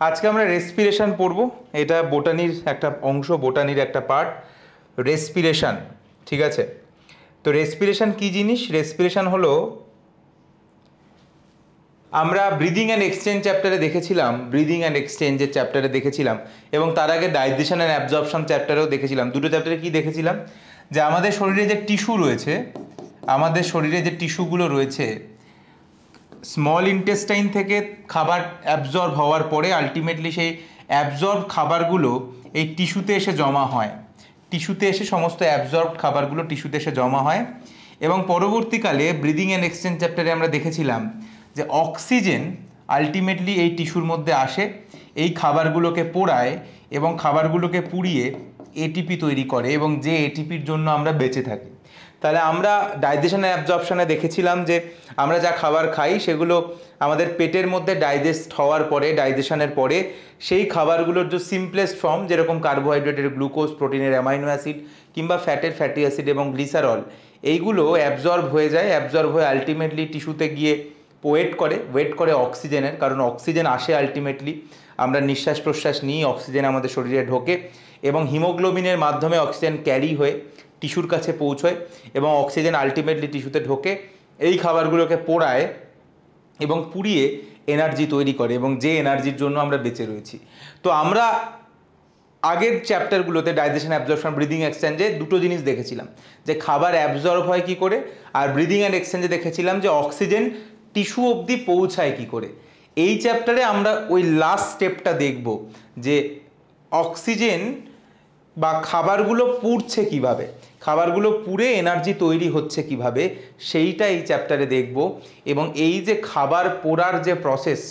আজকে আমরা রেসপিরেশন পড়ব। এটা বোটানির একটা অংশ, বোটানির একটা পার্ট, রেসপিরেশন। ঠিক আছে, তো রেসপিরেশন কি জিনিস? রেসপিরেশন হলো, আমরা ব্রিদিং অ্যান্ড এক্সচেঞ্জ চ্যাপ্টারে দেখেছিলাম, ব্রিদিং অ্যান্ড এক্সচেঞ্জের চ্যাপ্টারে দেখেছিলাম, এবং তার আগে ডাইজেশন অ্যান্ড অ্যাবজর্পশন চ্যাপ্টারেও দেখেছিলাম। দুটো চ্যাপ্টারে কি দেখেছিলাম? যে আমাদের শরীরে যে টিস্যু রয়েছে, আমাদের শরীরে যে টিস্যুগুলো রয়েছে, স্মল ইন্টেস্টাইন থেকে খাবার অ্যাবজর্ব হওয়ার পরে আলটিমেটলি সেই অ্যাবজর্ব খাবারগুলো এই টিস্যুতে এসে জমা হয়। টিস্যুতে এসে সমস্ত অ্যাবজর্ব খাবারগুলো টিস্যুতে এসে জমা হয়, এবং পরবর্তীকালে ব্রিদিং অ্যান্ড এক্সচেঞ্জ চ্যাপ্টারে আমরা দেখেছিলাম যে অক্সিজেন আলটিমেটলি এই টিস্যুর মধ্যে আসে, এই খাবারগুলোকে পোড়ায় এবং খাবারগুলোকে পুড়িয়ে এটিপি তৈরি করে, এবং যে এটিপির জন্য আমরা বেঁচে থাকি। তাহলে আমরা ডাইজেশন অ্যাবজর্পশনে দেখেছিলাম যে আমরা যা খাবার খাই সেগুলো আমাদের পেটের মধ্যে ডাইজেস্ট হওয়ার পরে, ডাইজেশনের পরে সেই খাবারগুলোর যে সিম্পলেস্ট ফর্ম, যেরকম কার্বোহাইড্রেটের গ্লুকোজ, প্রোটিনের অ্যামাইনো অ্যাসিড কিংবা ফ্যাটের ফ্যাটি অ্যাসিড এবং গ্লিসারল, এইগুলো অ্যাবজর্ব হয়ে যায়। অ্যাবজর্ব হয়ে আলটিমেটলি টিস্যুতে গিয়ে ওয়েট করে অক্সিজেনের, কারণ অক্সিজেন আসে আলটিমেটলি, আমরা নিঃশ্বাস প্রশ্বাস নিই, অক্সিজেন আমাদের শরীরে ঢোকে এবং হিমোগ্লোবিনের মাধ্যমে অক্সিজেন ক্যারি হয়ে টিস্যুর কাছে পৌঁছয় এবং অক্সিজেন আলটিমেটলি টিস্যুতে ঢোকে, এই খাবারগুলোকে পোড়ায় এবং পুড়িয়ে এনার্জি তৈরি করে, এবং যে এনার্জির জন্য আমরা বেঁচে রয়েছি। তো আমরা আগের চ্যাপ্টারগুলোতে ডাইজেশন, অ্যাবজর্পশন, ব্রিদিং এক্সচেঞ্জে দুটো জিনিস দেখেছিলাম, যে খাবার অ্যাবজর্ব হয় কী করে, আর ব্রিদিং অ্যান্ড এক্সচেঞ্জে দেখেছিলাম যে অক্সিজেন টিস্যু অবধি পৌঁছায় কী করে। এই চ্যাপ্টারে আমরা ওই লাস্ট স্টেপটা দেখব, যে অক্সিজেন বা খাবারগুলো পুড়ছে কিভাবে, খাবারগুলো পুড়ে এনার্জি তৈরি হচ্ছে কিভাবে, সেইটা এই চ্যাপ্টারে দেখব। এবং এই যে খাবার পোড়ার যে প্রসেস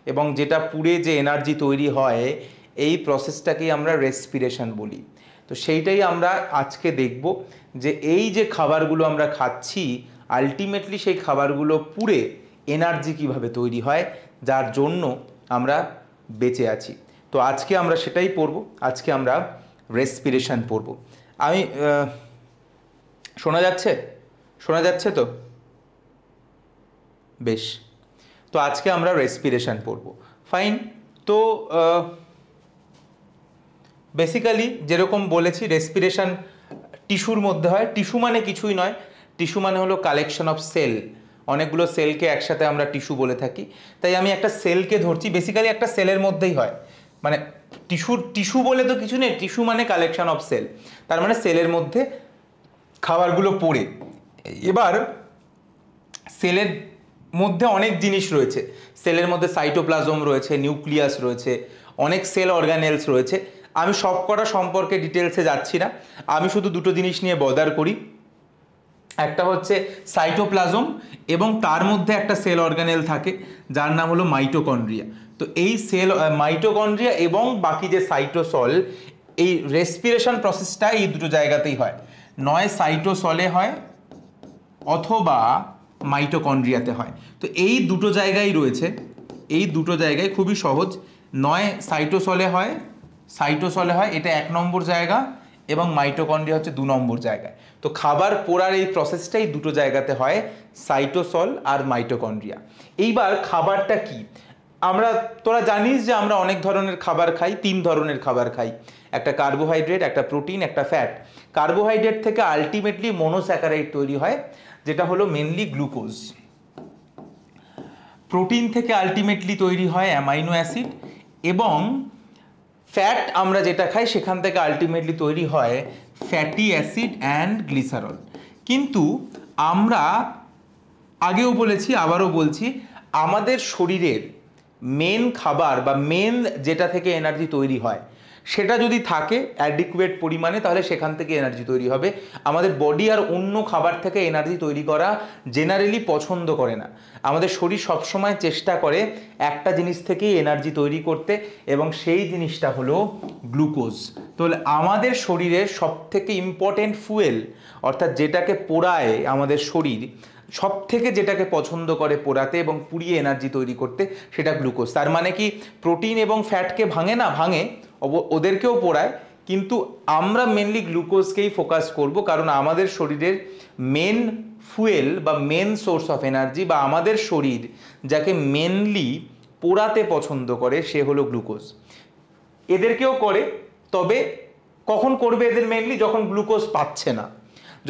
এবং যেটা পুড়ে যে এনার্জি তৈরি হয়, এই প্রসেসটাকেই আমরা রেসপিরেশন বলি। তো সেইটাই আমরা আজকে দেখব, যে এই যে খাবারগুলো আমরা খাচ্ছি আলটিমেটলি সেই খাবারগুলো পুড়ে এনার্জি কিভাবে তৈরি হয়, যার জন্য আমরা বেঁচে আছি। তো আজকে আমরা সেটাই পড়ব, আজকে আমরা রেসপিরেশন পড়ব। আমি শোনা যাচ্ছে তো? বেশ, তো আজকে আমরা রেসপিরেশন পড়ব। ফাইন। তো বেসিক্যালি যেরকম বলেছি, রেসপিরেশন টিস্যুর মধ্যে হয়। টিস্যু মানে কিছুই নয়, টিস্যু মানে হলো কালেকশন অফ সেল। অনেকগুলো সেলকে একসাথে আমরা টিস্যু বলে থাকি। তাই আমি একটা সেলকে ধরছি, বেসিক্যালি একটা সেলের মধ্যেই হয়, মানে টিস্যু বলে তো কিছু নেই, টিস্যু মানে কালেকশন অফ সেল, তার মানে সেলের মধ্যে খাবারগুলো পড়ে। এবার সেলের মধ্যে অনেক জিনিস রয়েছে, সেলের মধ্যে সাইটোপ্লাজম রয়েছে, নিউক্লিয়াস রয়েছে, অনেক সেল অর্গানেলস রয়েছে। আমি সব কটা সম্পর্কে ডিটেলসে যাচ্ছি না, আমি শুধু দুটো জিনিস নিয়ে বদার করি। একটা হচ্ছে সাইটোপ্লাজম, এবং তার মধ্যে একটা সেল অর্গানেল থাকে যার নাম হলো মাইটোকন্ড্রিয়া। তো এই সেল মাইটোকন্ড্রিয়া এবং বাকি যে সাইটোসল, এই রেসপিরেশন প্রসেসটা এই দুটো জায়গাতেই হয়, নয় সাইটোসলে হয় অথবা মাইটোকন্ড্রিয়াতে হয়। তো এই দুটো জায়গায় রয়েছে, এই দুটো জায়গায় খুবই সহজ, নয় সাইটোসলে হয়, এটা 1 নম্বর জায়গা, এবং মাইটোকন্ড্রিয়া হচ্ছে 2 নম্বর জায়গায়। তো খাবার পোড়ার এই প্রসেসটাই দুটো জায়গাতে হয়, সাইটোসল আর মাইটোকন্ড্রিয়া। এইবার খাবারটা কি? তোরা জানিস যে আমরা অনেক ধরনের খাবার খাই, 3 ধরনের খাবার খাই, একটা কার্বোহাইড্রেট, একটা প্রোটিন, একটা ফ্যাট। কার্বোহাইড্রেট থেকে আলটিমেটলি মনোস্যাকারাইড তৈরি হয়, যেটা হলো মেনলি গ্লুকোজ। প্রোটিন থেকে আলটিমেটলি তৈরি হয় অ্যামাইনো অ্যাসিড, এবং ফ্যাট আমরা যেটা খাই সেখান থেকে আলটিমেটলি তৈরি হয় ফ্যাটি অ্যাসিড অ্যান্ড গ্লিসারল। কিন্তু আমরা আগেও বলেছি, আবারও বলছি, আমাদের শরীরের মেন খাবার বা মেন যেটা থেকে এনার্জি তৈরি হয় সেটা যদি থাকে অ্যাডিকুয়েট পরিমাণে, তাহলে সেখান থেকে এনার্জি তৈরি হবে। আমাদের বডি আর অন্য খাবার থেকে এনার্জি তৈরি করা জেনারেলি পছন্দ করে না। আমাদের শরীর সবসময় চেষ্টা করে একটা জিনিস থেকেই এনার্জি তৈরি করতে, এবং সেই জিনিসটা হলো গ্লুকোজ। তাহলে আমাদের শরীরের সবথেকে ইম্পর্টেন্ট ফুয়েল, অর্থাৎ যেটাকে পোড়ায় আমাদের শরীর, সব থেকে যেটাকে পছন্দ করে পোড়াতে এবং পুড়িয়ে এনার্জি তৈরি করতে, সেটা গ্লুকোজ। তার মানে কি প্রোটিন এবং ফ্যাটকে ভাঙে না? ভাঙে, ওদেরকেও পোড়ায়, কিন্তু আমরা মেনলি গ্লুকোজকেই ফোকাস করব, কারণ আমাদের শরীরের মেন ফুয়েল বা মেন সোর্স অফ এনার্জি, বা আমাদের শরীর যাকে মেনলি পোড়াতে পছন্দ করে সে হলো গ্লুকোজ। এদেরকেও করে, তবে কখন করবে এদের মেনলি? যখন গ্লুকোজ পাচ্ছে না।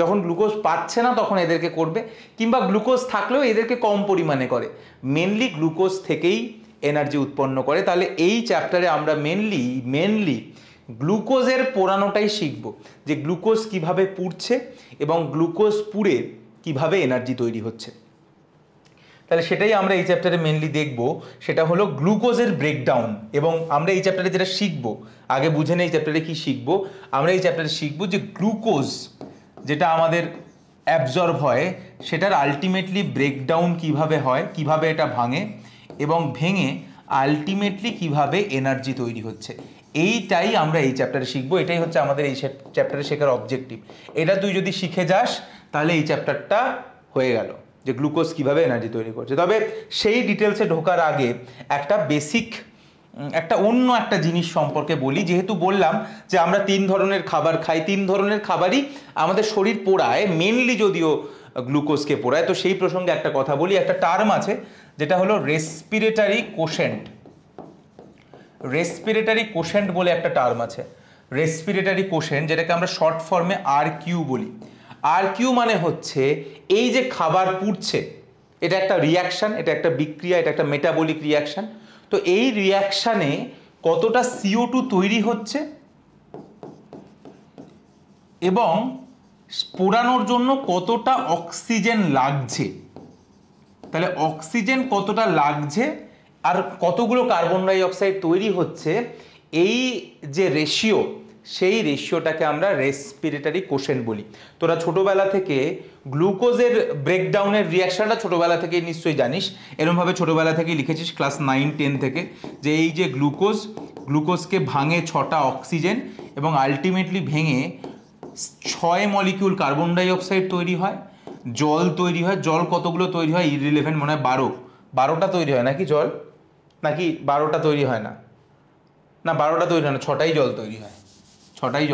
যখন গ্লুকোজ পাচ্ছে না তখন এদেরকে করবে, কিংবা গ্লুকোজ থাকলেও এদেরকে কম পরিমাণে করে। মেনলি গ্লুকোজ থেকেই এনার্জি উৎপন্ন করে। তাহলে এই চ্যাপ্টারে আমরা মেনলি গ্লুকোজের পোড়ানোটাই শিখব, যে গ্লুকোজ কিভাবে পুড়ছে এবং গ্লুকোজ পুড়ে কিভাবে এনার্জি তৈরি হচ্ছে। তাহলে সেটাই আমরা এই চ্যাপ্টারে মেনলি দেখব, সেটা হলো গ্লুকোজের ব্রেকডাউন। এবং আমরা এই চ্যাপ্টারে যেটা শিখব, আগে বুঝে নেই এই চ্যাপ্টারে কি শিখব। আমরা এই চ্যাপ্টারে শিখব যে গ্লুকোজ যেটা আমাদের অ্যাবজর্ব হয় সেটার আলটিমেটলি ব্রেকডাউন কিভাবে হয়, কিভাবে এটা ভাঙে, এবং ভেঙে আলটিমেটলি কিভাবে এনার্জি তৈরি হচ্ছে। এইটাই আমরা এই চ্যাপ্টারে শিখব। এটাই হচ্ছে আমাদের এই চ্যাপ্টারে শেখার অবজেক্টিভ। এটা তুই যদি শিখে যাস তাহলে এই চ্যাপ্টারটা হয়ে গেল, যে গ্লুকোজ কিভাবে এনার্জি তৈরি করছে। তবে সেই ডিটেলসে ঢোকার আগে একটা বেসিক অন্য একটা জিনিস সম্পর্কে বলি। যেহেতু বললাম যে আমরা 3 ধরনের খাবার খাই, 3 ধরনের খাবারই আমাদের শরীর পোড়ায়, মেনলি যদিও গ্লুকোজকে পোড়ায়। তো সেই প্রসঙ্গে একটা কথা বলি। একটা টার্ম আছে যেটা হলো রেসপিরেটরি কোশেন্ট। রেসপিরেটরি কোশেন্ট বলে একটা টার্ম আছে। রেসপিরেটরি কোশেন্ট, যেটাকে আমরা শর্ট ফর্মে RQ বলি। RQ মানে হচ্ছে এই যে খাবার পুড়ছে, এটা একটা রিয়াকশান, এটা একটা বিক্রিয়া, এটা একটা মেটাবলিক রিয়াকশান। তো এই রিয়াকশানে কতটা CO2 তৈরি হচ্ছে এবং পোড়ানোর জন্য কতটা অক্সিজেন লাগছে। তাহলে অক্সিজেন কতটা লাগছে আর কতগুলো কার্বন ডাই অক্সাইড তৈরি হচ্ছে, এই যে রেশিও, সেই রেশিওটাকে আমরা রেসপিরেটরি কোশেন্ট বলি। তোরা ছোটবেলা থেকে গ্লুকোজের ব্রেকডাউনের রিয়াকশনটা ছোটবেলা থেকেই নিশ্চয়ই জানিস। এরকমভাবে ছোটবেলা থেকেই লিখেছিস ক্লাস 9-10 থেকে, যে এই যে গ্লুকোজকে ভাঙে 6টা অক্সিজেন এবং আলটিমেটলি ভেঙে 6 মলিকিউল কার্বন ডাই অক্সাইড তৈরি হয়, জল তৈরি হয়। জল কতগুলো তৈরি হয় ইররিলেভেন্ট, মনে হয় 12টা তৈরি হয় নাকি জল, নাকি 12টা তৈরি হয় না, 12টা তৈরি হয় না, 6টাই জল তৈরি হয়। 6টাই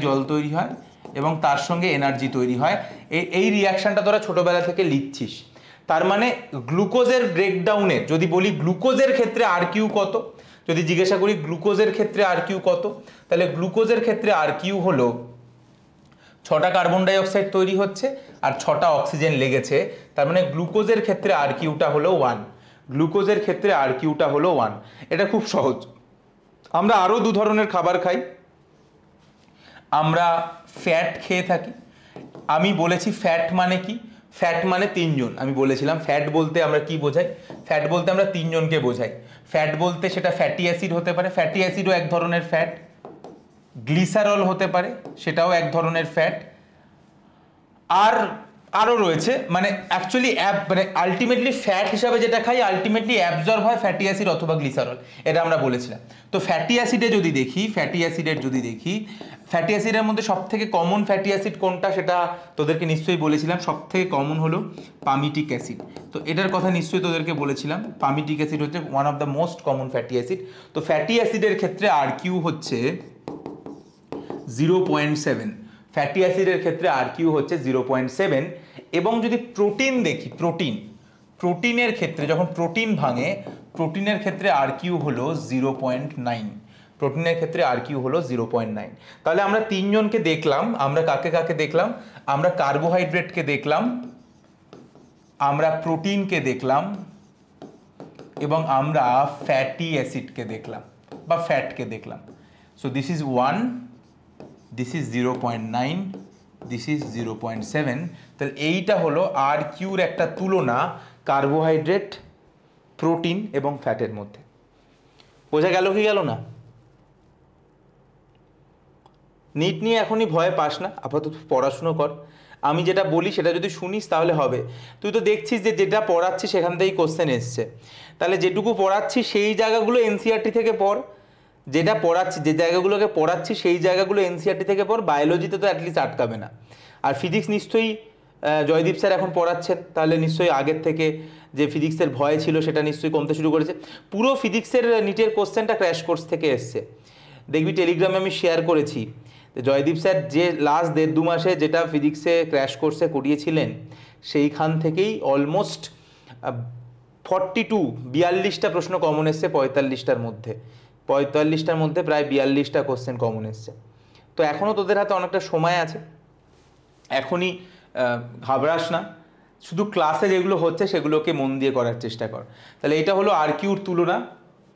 জল তৈরি হয় এবং তার সঙ্গে এনার্জি তৈরি হয়। এই রিয়াকশানটা তোরা ছোটবেলা থেকে লিখছিস। তার মানে গ্লুকোজের ব্রেকডাউনের, যদি বলি গ্লুকোজের ক্ষেত্রে RQ কত, যদি জিজ্ঞাসা করি গ্লুকোজের ক্ষেত্রে RQ কত, তাহলে গ্লুকোজের ক্ষেত্রে RQ হলো 6টা কার্বন ডাই অক্সাইড তৈরি হচ্ছে আর 6টা অক্সিজেন লেগেছে। তার মানে গ্লুকোজের ক্ষেত্রে RQটা হলো 1। গ্লুকোজের ক্ষেত্রে RQটা হলো 1। এটা খুব সহজ। আমরা আরও 2 ধরনের খাবার খাই। আমরা ফ্যাট খেয়ে থাকি। আমি বলেছি ফ্যাট মানে কি, ফ্যাট মানে 3 জন। আমি বলেছিলাম ফ্যাট বলতে আমরা কি বোঝাই, ফ্যাট বলতে আমরা 3 জনকে বোঝাই। ফ্যাট বলতে সেটা ফ্যাটি অ্যাসিড হতে পারে, ফ্যাটি অ্যাসিডও এক ধরনের ফ্যাট। গ্লিসারল হতে পারে, সেটাও এক ধরনের ফ্যাট। আর আরও রয়েছে, মানে অ্যাকচুয়ালি মানে আলটিমেটলি ফ্যাট হিসাবে যেটা খাই আলটিমেটলি অ্যাবজর্ব হয় ফ্যাটি অ্যাসিড অথবা গ্লিসারল, এটা আমরা বলেছিলাম। তো ফ্যাটি অ্যাসিডের ফ্যাটি অ্যাসিডের মধ্যে সবথেকে কমন ফ্যাটি অ্যাসিড কোনটা সেটা তোদেরকে নিশ্চয়ই বলেছিলাম। সবথেকে কমন হলো পামিটিক অ্যাসিড। তো এটার কথা নিশ্চয়ই তোদেরকে বলেছিলাম। পামিটিক অ্যাসিড হচ্ছে one of the most common fatty acid. তো ফ্যাটি অ্যাসিডের ক্ষেত্রে RQ হচ্ছে 0.7। ফ্যাটি অ্যাসিডের ক্ষেত্রে RQ হচ্ছে 0.7। এবং যদি প্রোটিন দেখি, প্রোটিনের ক্ষেত্রে যখন প্রোটিন ভাঙে, প্রোটিনের ক্ষেত্রে RQ হলো 0.9। প্রোটিনের ক্ষেত্রে RQ হলো 0.9। তাহলে আমরা 3 জনকে দেখলাম। আমরা কাকে কাকে দেখলাম? আমরা কার্বোহাইড্রেটকে দেখলাম, আমরা প্রোটিনকে দেখলাম এবং আমরা ফ্যাটি অ্যাসিডকে দেখলাম বা ফ্যাটকে দেখলাম। So this is 1, this is 0.9, this is 0.7। তাহলে এইটা হলো RQর একটা তুলনা কার্বোহাইড্রেট, প্রোটিন এবং ফ্যাটের মধ্যে। বোঝা গেল কি গেল না? নিট নিয়ে এখনই ভয় পাস না, আপাতত পড়াশুনো কর। আমি যেটা বলি সেটা যদি শুনিস তাহলে হবে। তুই তো দেখছিস যে যেটা পড়াচ্ছি সেখান থেকেই কোশ্চেন এসছে। তাহলে যেটুকু পড়াচ্ছি সেই জায়গাগুলো NCERT থেকে পড়। যেটা পড়াচ্ছি, যে জায়গাগুলোকে পড়াচ্ছি সেই জায়গাগুলো NCERT থেকে পড়। বায়োলজিতে তো অ্যাটলিস্ট আটকাবে না। আর ফিজিক্স নিশ্চয়ই জয়দীপ স্যার এখন পড়াচ্ছেন, তাহলে নিশ্চয়ই আগের থেকে যে ফিজিক্সের ভয় ছিল সেটা নিশ্চয়ই কমতে শুরু করেছে। পুরো ফিজিক্সের নিটের কোশ্চেনটা ক্র্যাশ কোর্স থেকে এসছে। দেখবি টেলিগ্রামে আমি শেয়ার করেছি, জয়দীপ স্যার যে লাস্ট 1.5-2 মাসে যেটা ফিজিক্সে ক্র্যাশ কোর্সে করিয়েছিলেন সেইখান থেকেই অলমোস্ট 42টা প্রশ্ন কমন এসছে 45টার মধ্যে, 45টার মধ্যে প্রায় 42টা কোশ্চেন কমন এসছে। তো এখনও তোদের হাতে অনেকটা সময় আছে, এখনই ঘাবড়াস না, শুধু ক্লাসে যেগুলো হচ্ছে সেগুলোকে মন দিয়ে করার চেষ্টা কর। তাহলে এটা হলো আরকিউর তুলনা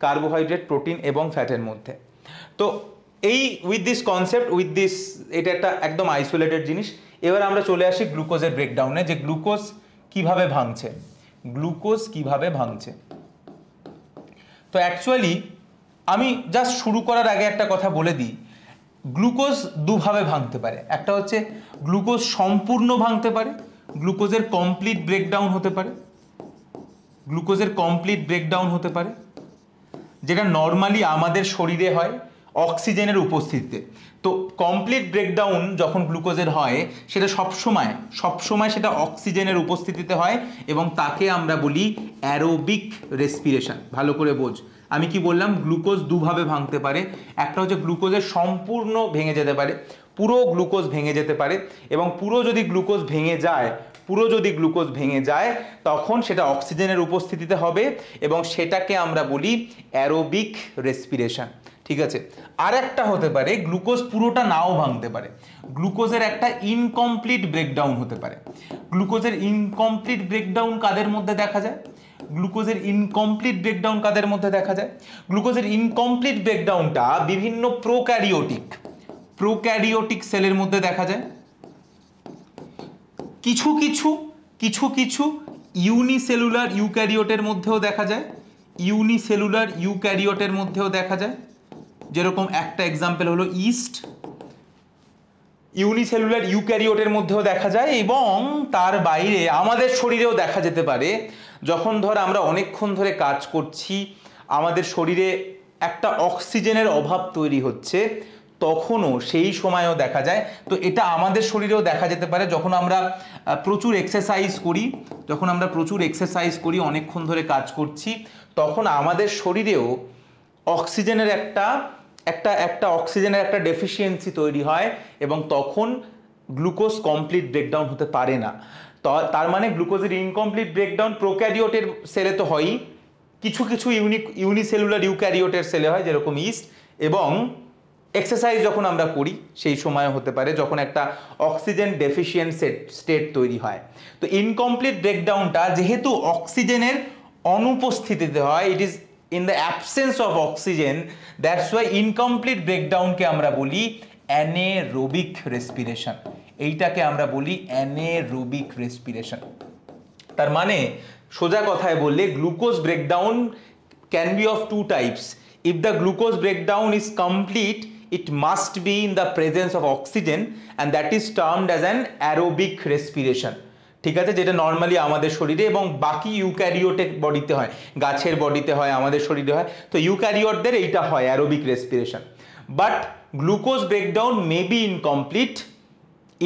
কার্বোহাইড্রেট, প্রোটিন এবং ফ্যাটের মধ্যে। তো এই with this concept, with this, এটা একটা একদম আইসোলেটেড জিনিস। এবার আমরা চলে আসি গ্লুকোজের ব্রেকডাউনে, যে গ্লুকোজ কিভাবে ভাঙছে, গ্লুকোজ কিভাবে ভাঙছে। তো অ্যাকচুয়ালি আমি জাস্ট শুরু করার আগে একটা কথা বলে দিই, গ্লুকোজ দুভাবে ভাঙতে পারে। একটা হচ্ছে গ্লুকোজ সম্পূর্ণ ভাঙতে পারে, গ্লুকোজের কমপ্লিট ব্রেকডাউন হতে পারে, গ্লুকোজের কমপ্লিট ব্রেকডাউন হতে পারে, যেটা নর্মালি আমাদের শরীরে হয় অক্সিজেনের উপস্থিতিতে। তো কমপ্লিট ব্রেকডাউন যখন গ্লুকোজের হয় সেটা সবসময় সেটা অক্সিজেনের উপস্থিতিতে হয়, এবং তাকে আমরা বলি অ্যারোবিক রেসপিরেশন। ভালো করে বোঝ, আমি কি বললাম, গ্লুকোজ দুভাবে ভাঙতে পারে। একটা হচ্ছে গ্লুকোজের সম্পূর্ণ ভেঙে যেতে পারে, পুরো গ্লুকোজ ভেঙে যেতে পারে, এবং পুরো যদি গ্লুকোজ ভেঙে যায় তখন সেটা অক্সিজেনের উপস্থিতিতে হবে, এবং সেটাকে আমরা বলি অ্যারোবিক রেসপিরেশন। ঠিক আছে। আর একটা হতে পারে গ্লুকোজ পুরোটা নাও ভাঙতে পারে, গ্লুকোজের একটা ইনকমপ্লিট ব্রেকডাউন হতে পারে। গ্লুকোজের ইনকমপ্লিট ব্রেকডাউন কাদের মধ্যে দেখা যায়? গ্লুকোজের ইনকমপ্লিট ব্রেকডাউনটা বিভিন্ন প্রোক্যারিওটিক সেলের মধ্যে দেখা যায়, কিছু কিছু ইউনিসেলুলার ইউক্যারিওটের মধ্যেও দেখা যায়, যেরকম একটা এক্সাম্পল হলো ইস্ট, ইউনিসেলুলার ইউক্যারিওটের মধ্যেও দেখা যায়। এবং তার বাইরে আমাদের শরীরেও দেখা যেতে পারে, যখন ধর আমরা অনেকক্ষণ ধরে কাজ করছি, আমাদের শরীরে একটা অক্সিজেনের অভাব তৈরি হচ্ছে, তখনও সেই সময়ও দেখা যায়। তো এটা আমাদের শরীরেও দেখা যেতে পারে যখন আমরা প্রচুর এক্সারসাইজ করি, অনেকক্ষণ ধরে কাজ করছি, তখন আমাদের শরীরেও অক্সিজেনের একটা ডেফিসিয়েন্সি তৈরি হয়, এবং তখন গ্লুকোজ কমপ্লিট ব্রেকডাউন হতে পারে না। তার মানে গ্লুকোজের ইনকমপ্লিট ব্রেকডাউন প্রোক্যারিওটের সেলে তো হয়ই, কিছু ইউনিসেলুলার ইউক্যারিওটের সেলে হয়, যেরকম ইস্ট, এবং এক্সারসাইজ যখন আমরা করি সেই সময় হতে পারে যখন একটা অক্সিজেন ডেফিসিয়েন্ট স্টেট তৈরি হয়। তো ইনকমপ্লিট ব্রেকডাউনটা যেহেতু অক্সিজেনের অনুপস্থিতিতে হয়, it is in the absence of oxygen, that's why incomplete ব্রেকডাউনকে আমরা বলি অ্যানেরোবিক রেসপিরেশন। এইটাকে আমরা বলি অ্যানেরোবিক রেসপিরেশন। তার মানে সোজা কথায় বললে glucose breakdown can be of two types. If the glucose breakdown is complete, it must be in the presence of oxygen, and that is termed as an aerobic respiration. ঠিক আছে, যেটা normally আমাদের শরীরে এবং বাকি ইউক্যারিওটের বডিতে হয়, গাছের বডিতে হয়, আমাদের শরীরে হয়। তো ইউক্যারিওটদের এইটা হয় aerobic respiration. But glucose breakdown may be incomplete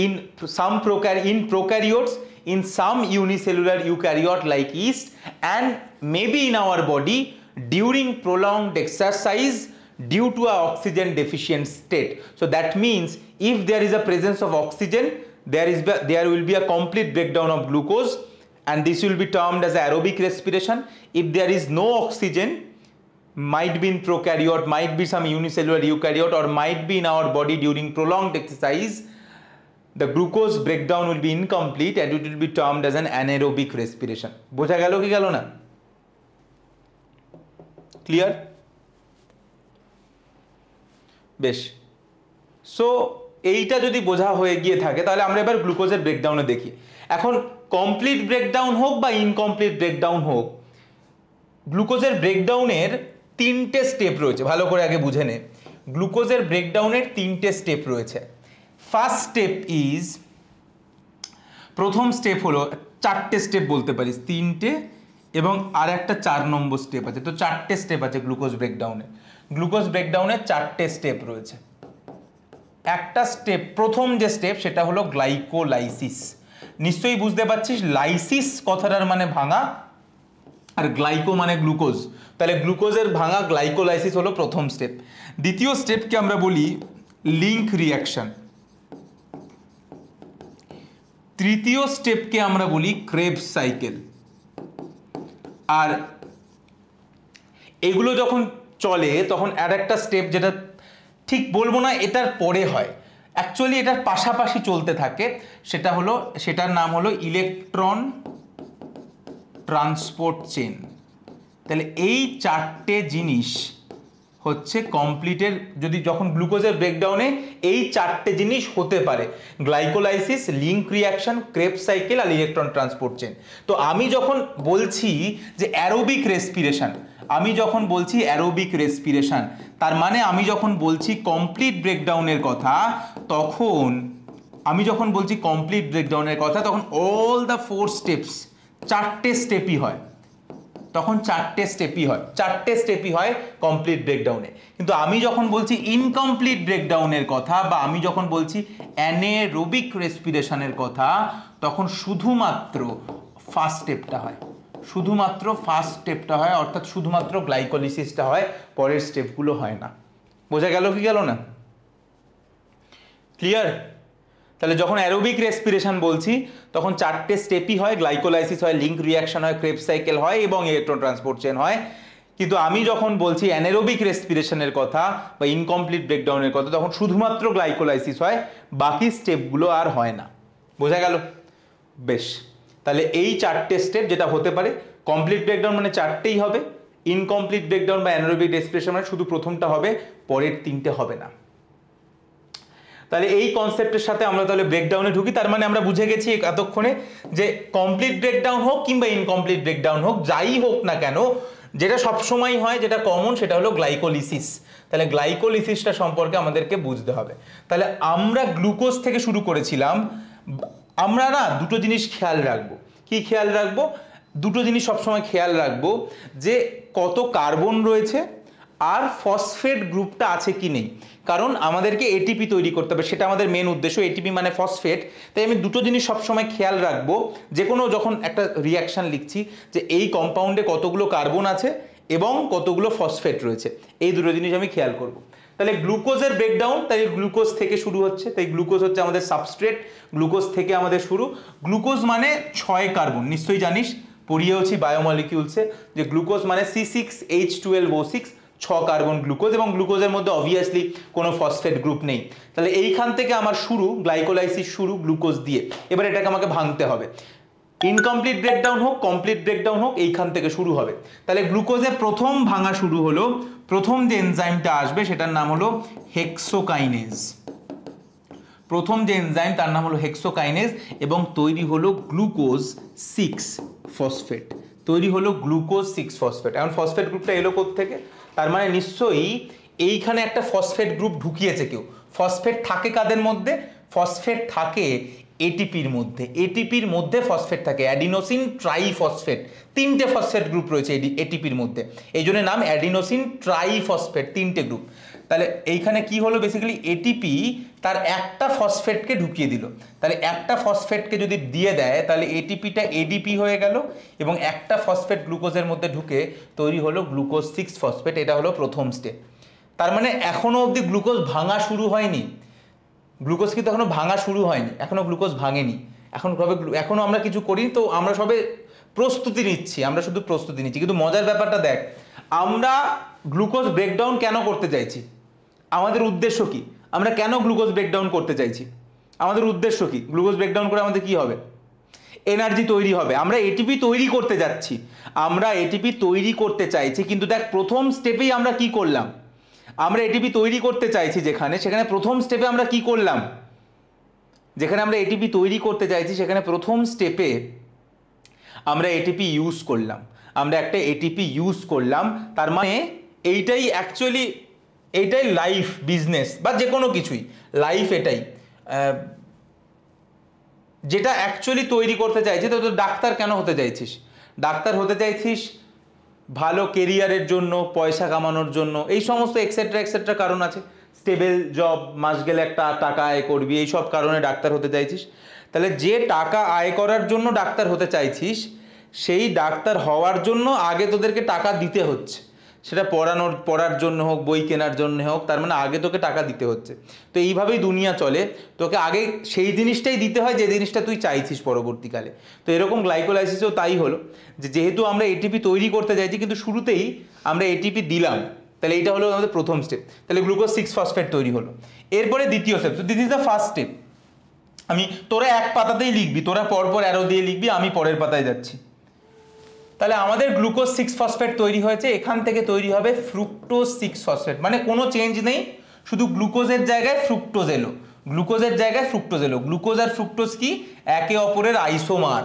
in prokaryotes, in some unicellular eukaryote like yeast, and maybe in our body during prolonged exercise due to a oxygen deficient state. So that means if there is a presence of oxygen, there will be a complete breakdown of glucose, and this will be termed as aerobic respiration. If there is no oxygen, might be in prokaryote, might be some unicellular eukaryote, or might be in our body during prolonged exercise, the glucose breakdown will be incomplete and it will be termed as an anaerobic respiration. বোঝা গেল কি গেল না? Clear? বেশ। So এইটা যদি বোঝা হয়ে গিয়ে থাকে, তাহলে আমরা এবার গ্লুকোজের ব্রেকডাউনে দেখি। এখন কমপ্লিট ব্রেকডাউন হোক বা ইনকমপ্লিট ব্রেকডাউন হোক, গ্লুকোজের ব্রেকডাউনের 3টে স্টেপ রয়েছে। ভালো করে আগে বুঝে নে, গ্লুকোজের ব্রেকডাউনের 3টে স্টেপ রয়েছে। ফার্স্ট স্টেপ ইজ, প্রথম স্টেপ হলো, 4টে স্টেপ বলতে পারিস, 3টে এবং আর একটা 4 নম্বর স্টেপ আছে। তো 4টে স্টেপ আছে গ্লুকোজ ব্রেকডাউনে। গ্লুকোজ ব্রেকডাউনে 4টে স্টেপ রয়েছে। একটা স্টেপ, প্রথম যে স্টেপ সেটা হলো গ্লাইকোলাইসিস। নিশ্চয়ই বুঝতে পারছিস, লাইসিস কথাটার মানে ভাঙা, আর গ্লাইকো মানে গ্লুকোজ। তাহলে গ্লুকোজের ভাঙা, গ্লাইকোলাইসিস হলো প্রথম স্টেপ। দ্বিতীয় স্টেপকে আমরা বলি লিঙ্ক রিঅ্যাকশন। তৃতীয় স্টেপকে আমরা বলি ক্রেবস সাইকেল। আর এগুলো যখন চলে তখন আর একটা স্টেপ, যেটা ঠিক বলবো না এটার পরে হয়, অ্যাকচুয়ালি এটার পাশাপাশি চলতে থাকে, সেটার নাম হলো ইলেকট্রন ট্রান্সপোর্ট চেন। তাহলে এই চারটে জিনিস হচ্ছে কমপ্লিটের, যদি যখন গ্লুকোজের ব্রেকডাউনে এই চারটে জিনিস হতে পারে, glycolysis, link reaction, Krebs cycle আর ইলেকট্রন ট্রান্সপোর্ট চেন। তো আমি যখন বলছি যে অ্যারোবিক রেসপিরেশন, তার মানে আমি যখন বলছি কমপ্লিট ব্রেকডাউনের কথা, তখন অল দ্য 4 স্টেপস, চারটে স্টেপই হয়, চারটে স্টেপই হয় কমপ্লিট ব্রেকডাউনে। কিন্তু আমি যখন বলছি ইনকমপ্লিট ব্রেকডাউনের কথা, বা আমি যখন বলছি অ্যানেরোবিক রেসপিরেশনের কথা, তখন শুধুমাত্র ফার্স্ট স্টেপটা হয়, অর্থাৎ শুধুমাত্র গ্লাইকোলিসিসটা হয়, পরের স্টেপগুলো হয় না। বোঝা গেল কি গেল না? ক্লিয়ার? তাহলে যখন অ্যারোবিক রেসপিরেশন বলছি তখন চারটে স্টেপই হয়, গ্লাইকোলাইসিস হয়, লিঙ্ক রিঅ্যাকশন হয়, ক্রেবস সাইকেল হয় এবং ইলেকট্রন ট্রান্সপোর্ট চেন হয়। কিন্তু আমি যখন বলছি অ্যানেরোবিক রেসপিরেশনের কথা বা ইনকমপ্লিট ব্রেকডাউনের কথা, তখন শুধুমাত্র গ্লাইকোলাইসিস হয়, বাকি স্টেপগুলো আর হয় না। বোঝা গেল? বেশ, তাহলে এই চারটে স্টেপ যেটা হতে পারে, কমপ্লিট ব্রেকডাউন মানে চারটেই হবে, ইনকমপ্লিট ব্রেকডাউন বা অ্যানারোবিক রেসপিরেশন মানে শুধু প্রথমটা হবে, পরের তিনটে হবে না। তাহলে এই কনসেপ্টের সাথে আমরা তাহলে ব্রেকডাউনে ঢুকি। তার মানে আমরা বুঝে গেছি এতক্ষণে যে কমপ্লিট ব্রেকডাউন হোক কিংবা ইনকমপ্লিট ব্রেকডাউন হোক, যাই হোক না কেন, যেটা সবসময় হয়, যেটা কমন, সেটা হলো গ্লাইকোলিসিস। তাহলে গ্লাইকোলিসিসটা সম্পর্কে আমাদেরকে বুঝতে হবে। তাহলে আমরা গ্লুকোজ থেকে শুরু করেছিলাম। আমরা না দুটো জিনিস খেয়াল রাখবো। কি খেয়াল রাখবো? দুটো জিনিস সবসময় খেয়াল রাখবো, যে কত কার্বন রয়েছে আর ফসফেট গ্রুপটা আছে কি নেই। কারণ আমাদেরকে এটিপি তৈরি করতে হবে, সেটা আমাদের মেন উদ্দেশ্য। এটিপি মানে ফসফেট। তাই আমি দুটো জিনিস সবসময় খেয়াল রাখবো, যে কোনো যখন একটা রিয়াকশান লিখছি, যে এই কম্পাউন্ডে কতগুলো কার্বন আছে এবং কতগুলো ফসফেট রয়েছে, এই দুটো জিনিস আমি খেয়াল করব। তাহলে গ্লুকোজের ব্রেকডাউন, তাই গ্লুকোজ থেকে শুরু হচ্ছে, তাই গ্লুকোজ হচ্ছে আমাদের সাবস্ট্রেট, গ্লুকোজ থেকে আমাদের শুরু। গ্লুকোজ মানে 6 কার্বন, নিশ্চয়ই জানিস, পড়িয়েওছি বায়োমলিকিউলসে, যে গ্লুকোজ মানে C6H12O6, 6 কার্বন গ্লুকোজ, এবং গ্লুকোজের মধ্যে অবভিয়াসলি কোনো ফসফেট গ্রুপ নেই। তাহলে এইখান থেকে আমার শুরু, গ্লাইকোলাইসিস শুরু গ্লুকোজ দিয়ে। এবার এটাকে আমাকে ভাঙতে হবে, ইনকমপ্লিট ব্রেকডাউন হোক কমপ্লিট ব্রেকডাউন হোক, এইখান থেকে শুরু হবে। তাহলে গ্লুকোজের প্রথম ভাঙা শুরু হলো, প্রথম যে এনজাইমটা আসবে সেটার নাম হলো হেক্সোকাইনেজ। প্রথম যে এনজাইম তার নাম হলো হেক্সোকাইনেজ, এবং তৈরি হলো গ্লুকোজ 6 ফসফেট। এখন ফসফেট গ্রুপটা এলো কোত্থেকে? তার মানে নিশ্চয়ই এইখানে একটা ফসফেট গ্রুপ ঢুকিয়েছে কেউ। ফসফেট থাকে কাদের মধ্যে? ফসফেট থাকে এটিপির মধ্যে। এটিপির মধ্যে ফসফেট থাকে, অ্যাডিনোসিন ট্রাইফসফেট, 3টে ফসফেট গ্রুপ রয়েছে এটিপির মধ্যে, এই জন্য নাম অ্যাডিনোসিন ট্রাইফসফেট, 3টে গ্রুপ। তাহলে এইখানে কি হলো, বেসিক্যালি এটিপি তার একটা ফসফেটকে ঢুকিয়ে দিল। তাহলে একটা ফসফেটকে যদি দিয়ে দেয়, তাহলে এটিপিটা এডিপি হয়ে গেল, এবং একটা ফসফেট গ্লুকোজের মধ্যে ঢুকে তৈরি হলো গ্লুকোজ 6 ফসফেট। এটা হলো প্রথম স্টেপ। তার মানে এখনো অবধি গ্লুকোজ ভাঙা শুরু হয়নি। গ্লুকোজ কিন্তু এখনো ভাঙা শুরু হয়নি, এখনো গ্লুকোজ ভাঙেনি, এখনো আমরা কিছু করি। তো আমরা সবে প্রস্তুতি নিচ্ছি, কিন্তু মজার ব্যাপারটা দেখ, আমরা গ্লুকোজ ব্রেকডাউন কেন করতে চাইছি? আমাদের উদ্দেশ্য কি? আমরা কেন গ্লুকোজ ব্রেকডাউন করতে চাইছি? আমাদের উদ্দেশ্য কি? গ্লুকোজ ব্রেকডাউন করে আমাদের কি হবে? এনার্জি তৈরি হবে। আমরা এটিপি তৈরি করতে যাচ্ছি, আমরা এটিপি তৈরি করতে চাইছি। কিন্তু দেখ, প্রথম স্টেপেই আমরা কি করলাম? আমরা এটিপি তৈরি করতে চাইছি সেখানে প্রথম স্টেপে আমরা কি করলাম? যেখানে আমরা এটিপি তৈরি করতে চাইছি সেখানে প্রথম স্টেপে আমরা এটিপি ইউজ করলাম, আমরা একটা এটিপি ইউজ করলাম। তার মানে এইটাই লাইফ, বিজনেস বা যে কোনো কিছুই লাইফ, এটাই যেটা অ্যাকচুয়ালি তৈরি করতে চাইছি। তো ডাক্তার কেন হতে চাইছিস? ডাক্তার হতে চাইছিস ভালো কেরিয়ারের জন্য, পয়সা কামানোর জন্য, এই সমস্ত এক্সেট্রা কারণ আছে। স্টেবল জব, মাস গেলে একটা টাকা আয় করবি, এই সব কারণে ডাক্তার হতে চাইছিস। তাহলে যে টাকা আয় করার জন্য ডাক্তার হতে চাইছিস, সেই ডাক্তার হওয়ার জন্য আগে তোদেরকে টাকা দিতে হচ্ছে। সেটা পড়ার জন্য হোক, বই কেনার জন্য হোক, তার মানে আগে তোকে টাকা দিতে হচ্ছে। তো এইভাবেই দুনিয়া চলে, তোকে আগে সেই জিনিসটাই দিতে হয় যে জিনিসটা তুই চাইছিস পরবর্তীকালে। তো এরকম গ্লাইকোলাইসিসেও তাই হলো, যে যেহেতু আমরা এটিপি তৈরি করতে চাইছি কিন্তু শুরুতেই আমরা এটিপি দিলাম, তাহলে এইটা হলো আমাদের প্রথম স্টেপ। তাহলে গ্লুকোজ 6 ফসফেট তৈরি হলো। এরপরে দ্বিতীয় স্টেপ, তো this is the first step. তোরা এক পাতাতেই লিখবি, তোরা পরপর অ্যারো দিয়ে লিখবি, আমি পরের পাতায় যাচ্ছি। তাহলে আমাদের গ্লুকোজ 6 ফসফেট তৈরি হয়েছে, এখান থেকে তৈরি হবে ফ্রুক্টোজ 6 ফসফেট, মানে কোনো চেঞ্জ নেই, শুধু গ্লুকোজের জায়গায় ফ্রুক্টোজ এলো, গ্লুকোজের জায়গায় ফ্রুক্টোজ এলো। গ্লুকোজ আর ফ্রুক্টোজ কি? একে অপরের আইসোমার,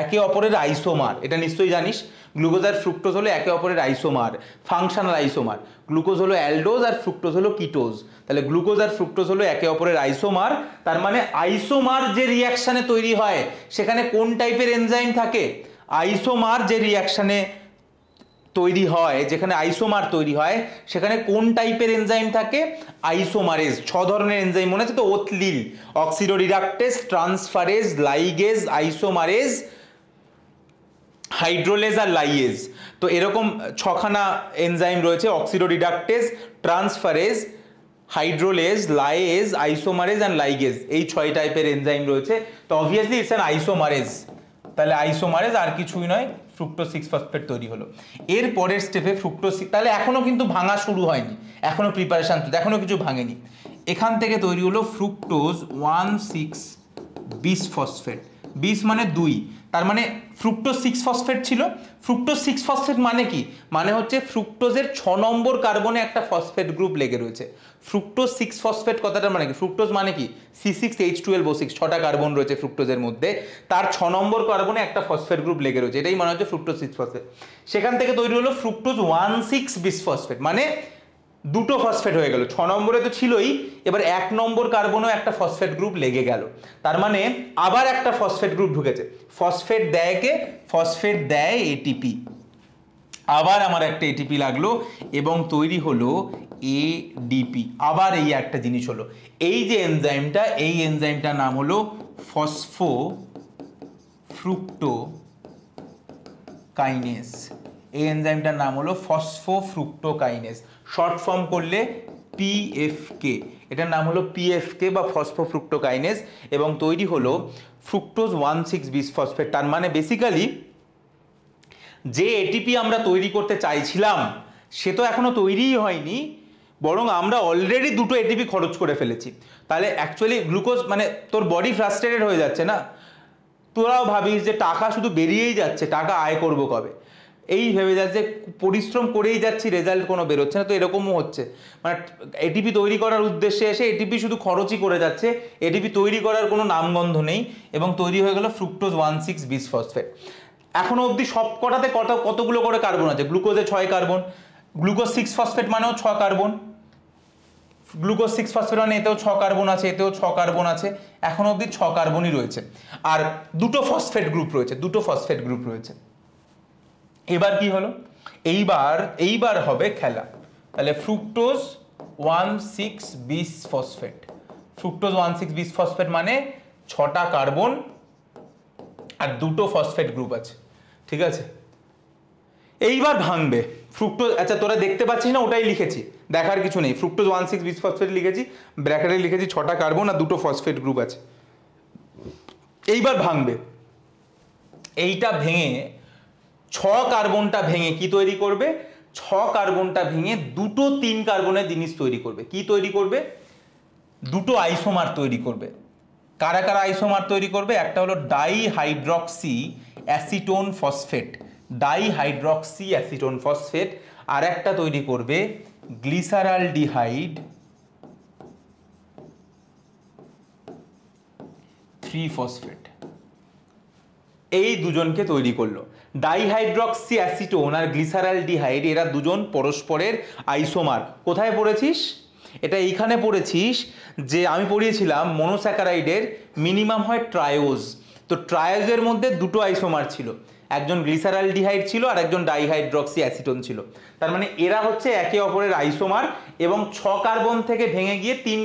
একে অপরের আইসোমার, এটা নিশ্চয়ই জানিস। গ্লুকোজ আর ফ্রুক্টোজ হলো একে অপরের আইসোমার, ফাংশনাল আইসোমার। গ্লুকোজ হলো অ্যালডোজ আর ফ্রুক্টোজ হলো কিটোজ। তাহলে গ্লুকোজ আর ফ্রুক্টোজ হলো একে অপরের আইসোমার, তার মানে আইসোমার যে রিয়াকশানে তৈরি হয় সেখানে কোন টাইপের এনজাইম থাকে? আইসোমার যে রিয়াকশানে তৈরি হয়, যেখানে আইসোমার তৈরি হয় সেখানে কোন টাইপের এনজাইম থাকে? আইসোমারেজ। 6 ধরনের এনজাইম মনে আছে তো? ওথলিল, অক্সিডোরিডাকটেজ, ট্রান্সফারেজ, লাইগেজ, আইসোমারেজ, হাইড্রোলেজ আর লাইয়েজ। তো এরকম 6খানা এনজাইম রয়েছে, অক্সিডোরিডাকটেজ, ট্রান্সফারেজ, হাইড্রোলেজ, লাইয়েজ, আইসোমারেজ অ্যান্ড লাইগেজ, এই 6 টাইপের এনজাইম রয়েছে। তো অবভিয়াসলি ইটস অ্যান আইসোমারেজ, তাহলে আইসোমারেজ আর কিছুই নয়, ফ্রুক্টোজ 6 ফসফেট তৈরি হলো। এর পরের স্টেপে ফ্রুক্টোজ, তাহলে এখনো কিন্তু ভাঙা শুরু হয়নি, এখনো প্রিপারেশন, এখনো কিছু ভাঙেনি। এখান থেকে তৈরি হলো ফ্রুক্টোজ 1,6 বিস ফসফেট, বিস মানে 2, তার মানে ফ্রুক্টোজ 6 ফসফেট ছিল। ফ্রুক্টোজ 6 ফসফেট মানে কি? মানে হচ্ছে ফ্রুক্টোজের 6 নম্বর কার্বনে একটা ফসফেট গ্রুপ লেগে রয়েছে। ফ্রুক্টোজ 6 ফসফেট কথাটা মানে কি? ফ্রুক্টোজ মানে কি? C6H12O6, 6টা কার্বন রয়েছে ফ্রুক্টোজের মধ্যে, তার 6 নম্বর কার্বনে একটা ফসফেট গ্রুপ লেগে রয়েছে, এটাই মানে হচ্ছে ফ্রুক্টোজ 6 ফসফেট। সেখান থেকে তৈরি হলো ফ্রুক্টোজ 1,6 বিস ফসফেট, মানে দুটো ফসফেট হয়ে গেল। 6 নম্বরে তো ছিলই, এবার 1 নম্বর কার্বনেও একটা ফসফেট গ্রুপ লেগে গেল, তার মানে আবার একটা ফসফেট গ্রুপ ঢুকেছে। ফসফেট দেয় কে? ফসফেট দেয় এটিপি, আবার আমার একটা এটিপি লাগলো এবং তৈরি হলো এডিপি। আবার এই একটা জিনিস হলো, এই যে এনজাইমটা, এই এনজাইমটার নাম হলো ফসফোফ্রুক্টোকাইনেজ। এই এনজাইমটার নাম হলো ফসফোফ্রুক্টোকাইনেজ, শর্ট ফর্ম করলে পিএফকে। এটার নাম হলো পিএফকে বা ফসফোফ্রুক্টোকাইনেজ, এবং তৈরি হলো ফ্রুক্টোজ 1,6 বিস ফসফেট। তার মানে বেসিক্যালি যে এটিপি আমরা তৈরি করতে চাইছিলাম সে তো এখনো তৈরিই হয়নি, বরং আমরা অলরেডি দুটো এটিপি খরচ করে ফেলেছি। তাহলে অ্যাকচুয়ালি গ্লুকোজ, মানে তোর বডি ফ্রাস্ট্রেটেড হয়ে যাচ্ছে না? তোরাও ভাবিস যে টাকা শুধু বেরিয়েই যাচ্ছে, টাকা আয় করব কবে, এই ভেবে যাচ্ছে, পরিশ্রম করেই যাচ্ছি, রেজাল্ট কোনো বেরোচ্ছে না। তো এরকমও হচ্ছে, মানে এটিপি তৈরি করার উদ্দেশ্যে এসে এটিপি শুধু খরচই করে যাচ্ছে, এটিপি তৈরি করার কোনো নামগন্ধ নেই, এবং তৈরি হয়ে গেল ফ্রুক্টোজ 1,6 বিস ফসফেট। এখনো অবধি সব কটাতে কতগুলো করে কার্বন আছে? গ্লুকোজে 6 কার্বন, গ্লুকোজ 6 ফসফেট মানেও 6 কার্বন, গ্লুকোজ 6 ফসফেট মানে এতেও 6 কার্বন আছে, এতেও 6 কার্বন আছে, এখন অবধি 6 কার্বনই রয়েছে, আর দুটো ফসফেট গ্রুপ রয়েছে, দুটো ফসফেট গ্রুপ রয়েছে। এবার কি হলো? এইবার হবে খেলা। তাহলে ফ্রুক্টোজ 1,6 বিস ফসফেট, ফ্রুক্টোজ 1,6 বিস ফসফেট মানে 6টা কার্বন আর দুটো ফসফেট গ্রুপ আছে, ঠিক আছে? এইবার ভাঙবে ফ্রুক্টোজ। আচ্ছা তোরা দেখতে পাচ্ছিস না? ওটাই লিখেছি, দেখার কিছু নেই। ফ্রুক্টোজ 1,6 বিস ফসফেট লিখেছি, ব্র্যাকেটে লিখেছি 6টা কার্বন আর দুটো ফসফেট গ্রুপ আছে। এইবার ভাঙবে, এইটা ভেঙে 6 কার্বনটা ভেঙে কি তৈরি করবে? 6 কার্বনটা ভেঙে দুটো 3 কার্বনের জিনিস তৈরি করবে। কি তৈরি করবে? দুটো আইসোমার তৈরি করবে। কারা কারা আইসোমার তৈরি করবে? একটা হলো dihydroxy acetone phosphate, dihydroxy acetone phosphate, আর একটা তৈরি করবে গ্লিসারালডিহাইড 3 ফসফেট। এই দুজনকে তৈরি করলো। ডাইহাইড্রক্সি অ্যাসিটোন আর গ্লিসারালডিহাইড, এরা দুজন পরস্পরের আইসোমার। কোথায় পড়েছিস এটা? এইখানে পড়েছিস, যে আমি পড়িয়েছিলাম মনোস্যাকারাইডের মিনিমাম হয় ট্রায়োজ। তো ট্রায়োজের মধ্যে দুটো আইসোমার ছিল, একজন গ্লিসারালডিহাইড ছিল আর একজন ডাইহাইড্রক্সি অ্যাসিটোন ছিল। তার মানে এরা হচ্ছে একে অপরের আইসোমার, এবং 6 কার্বন থেকে ভেঙে গিয়ে 3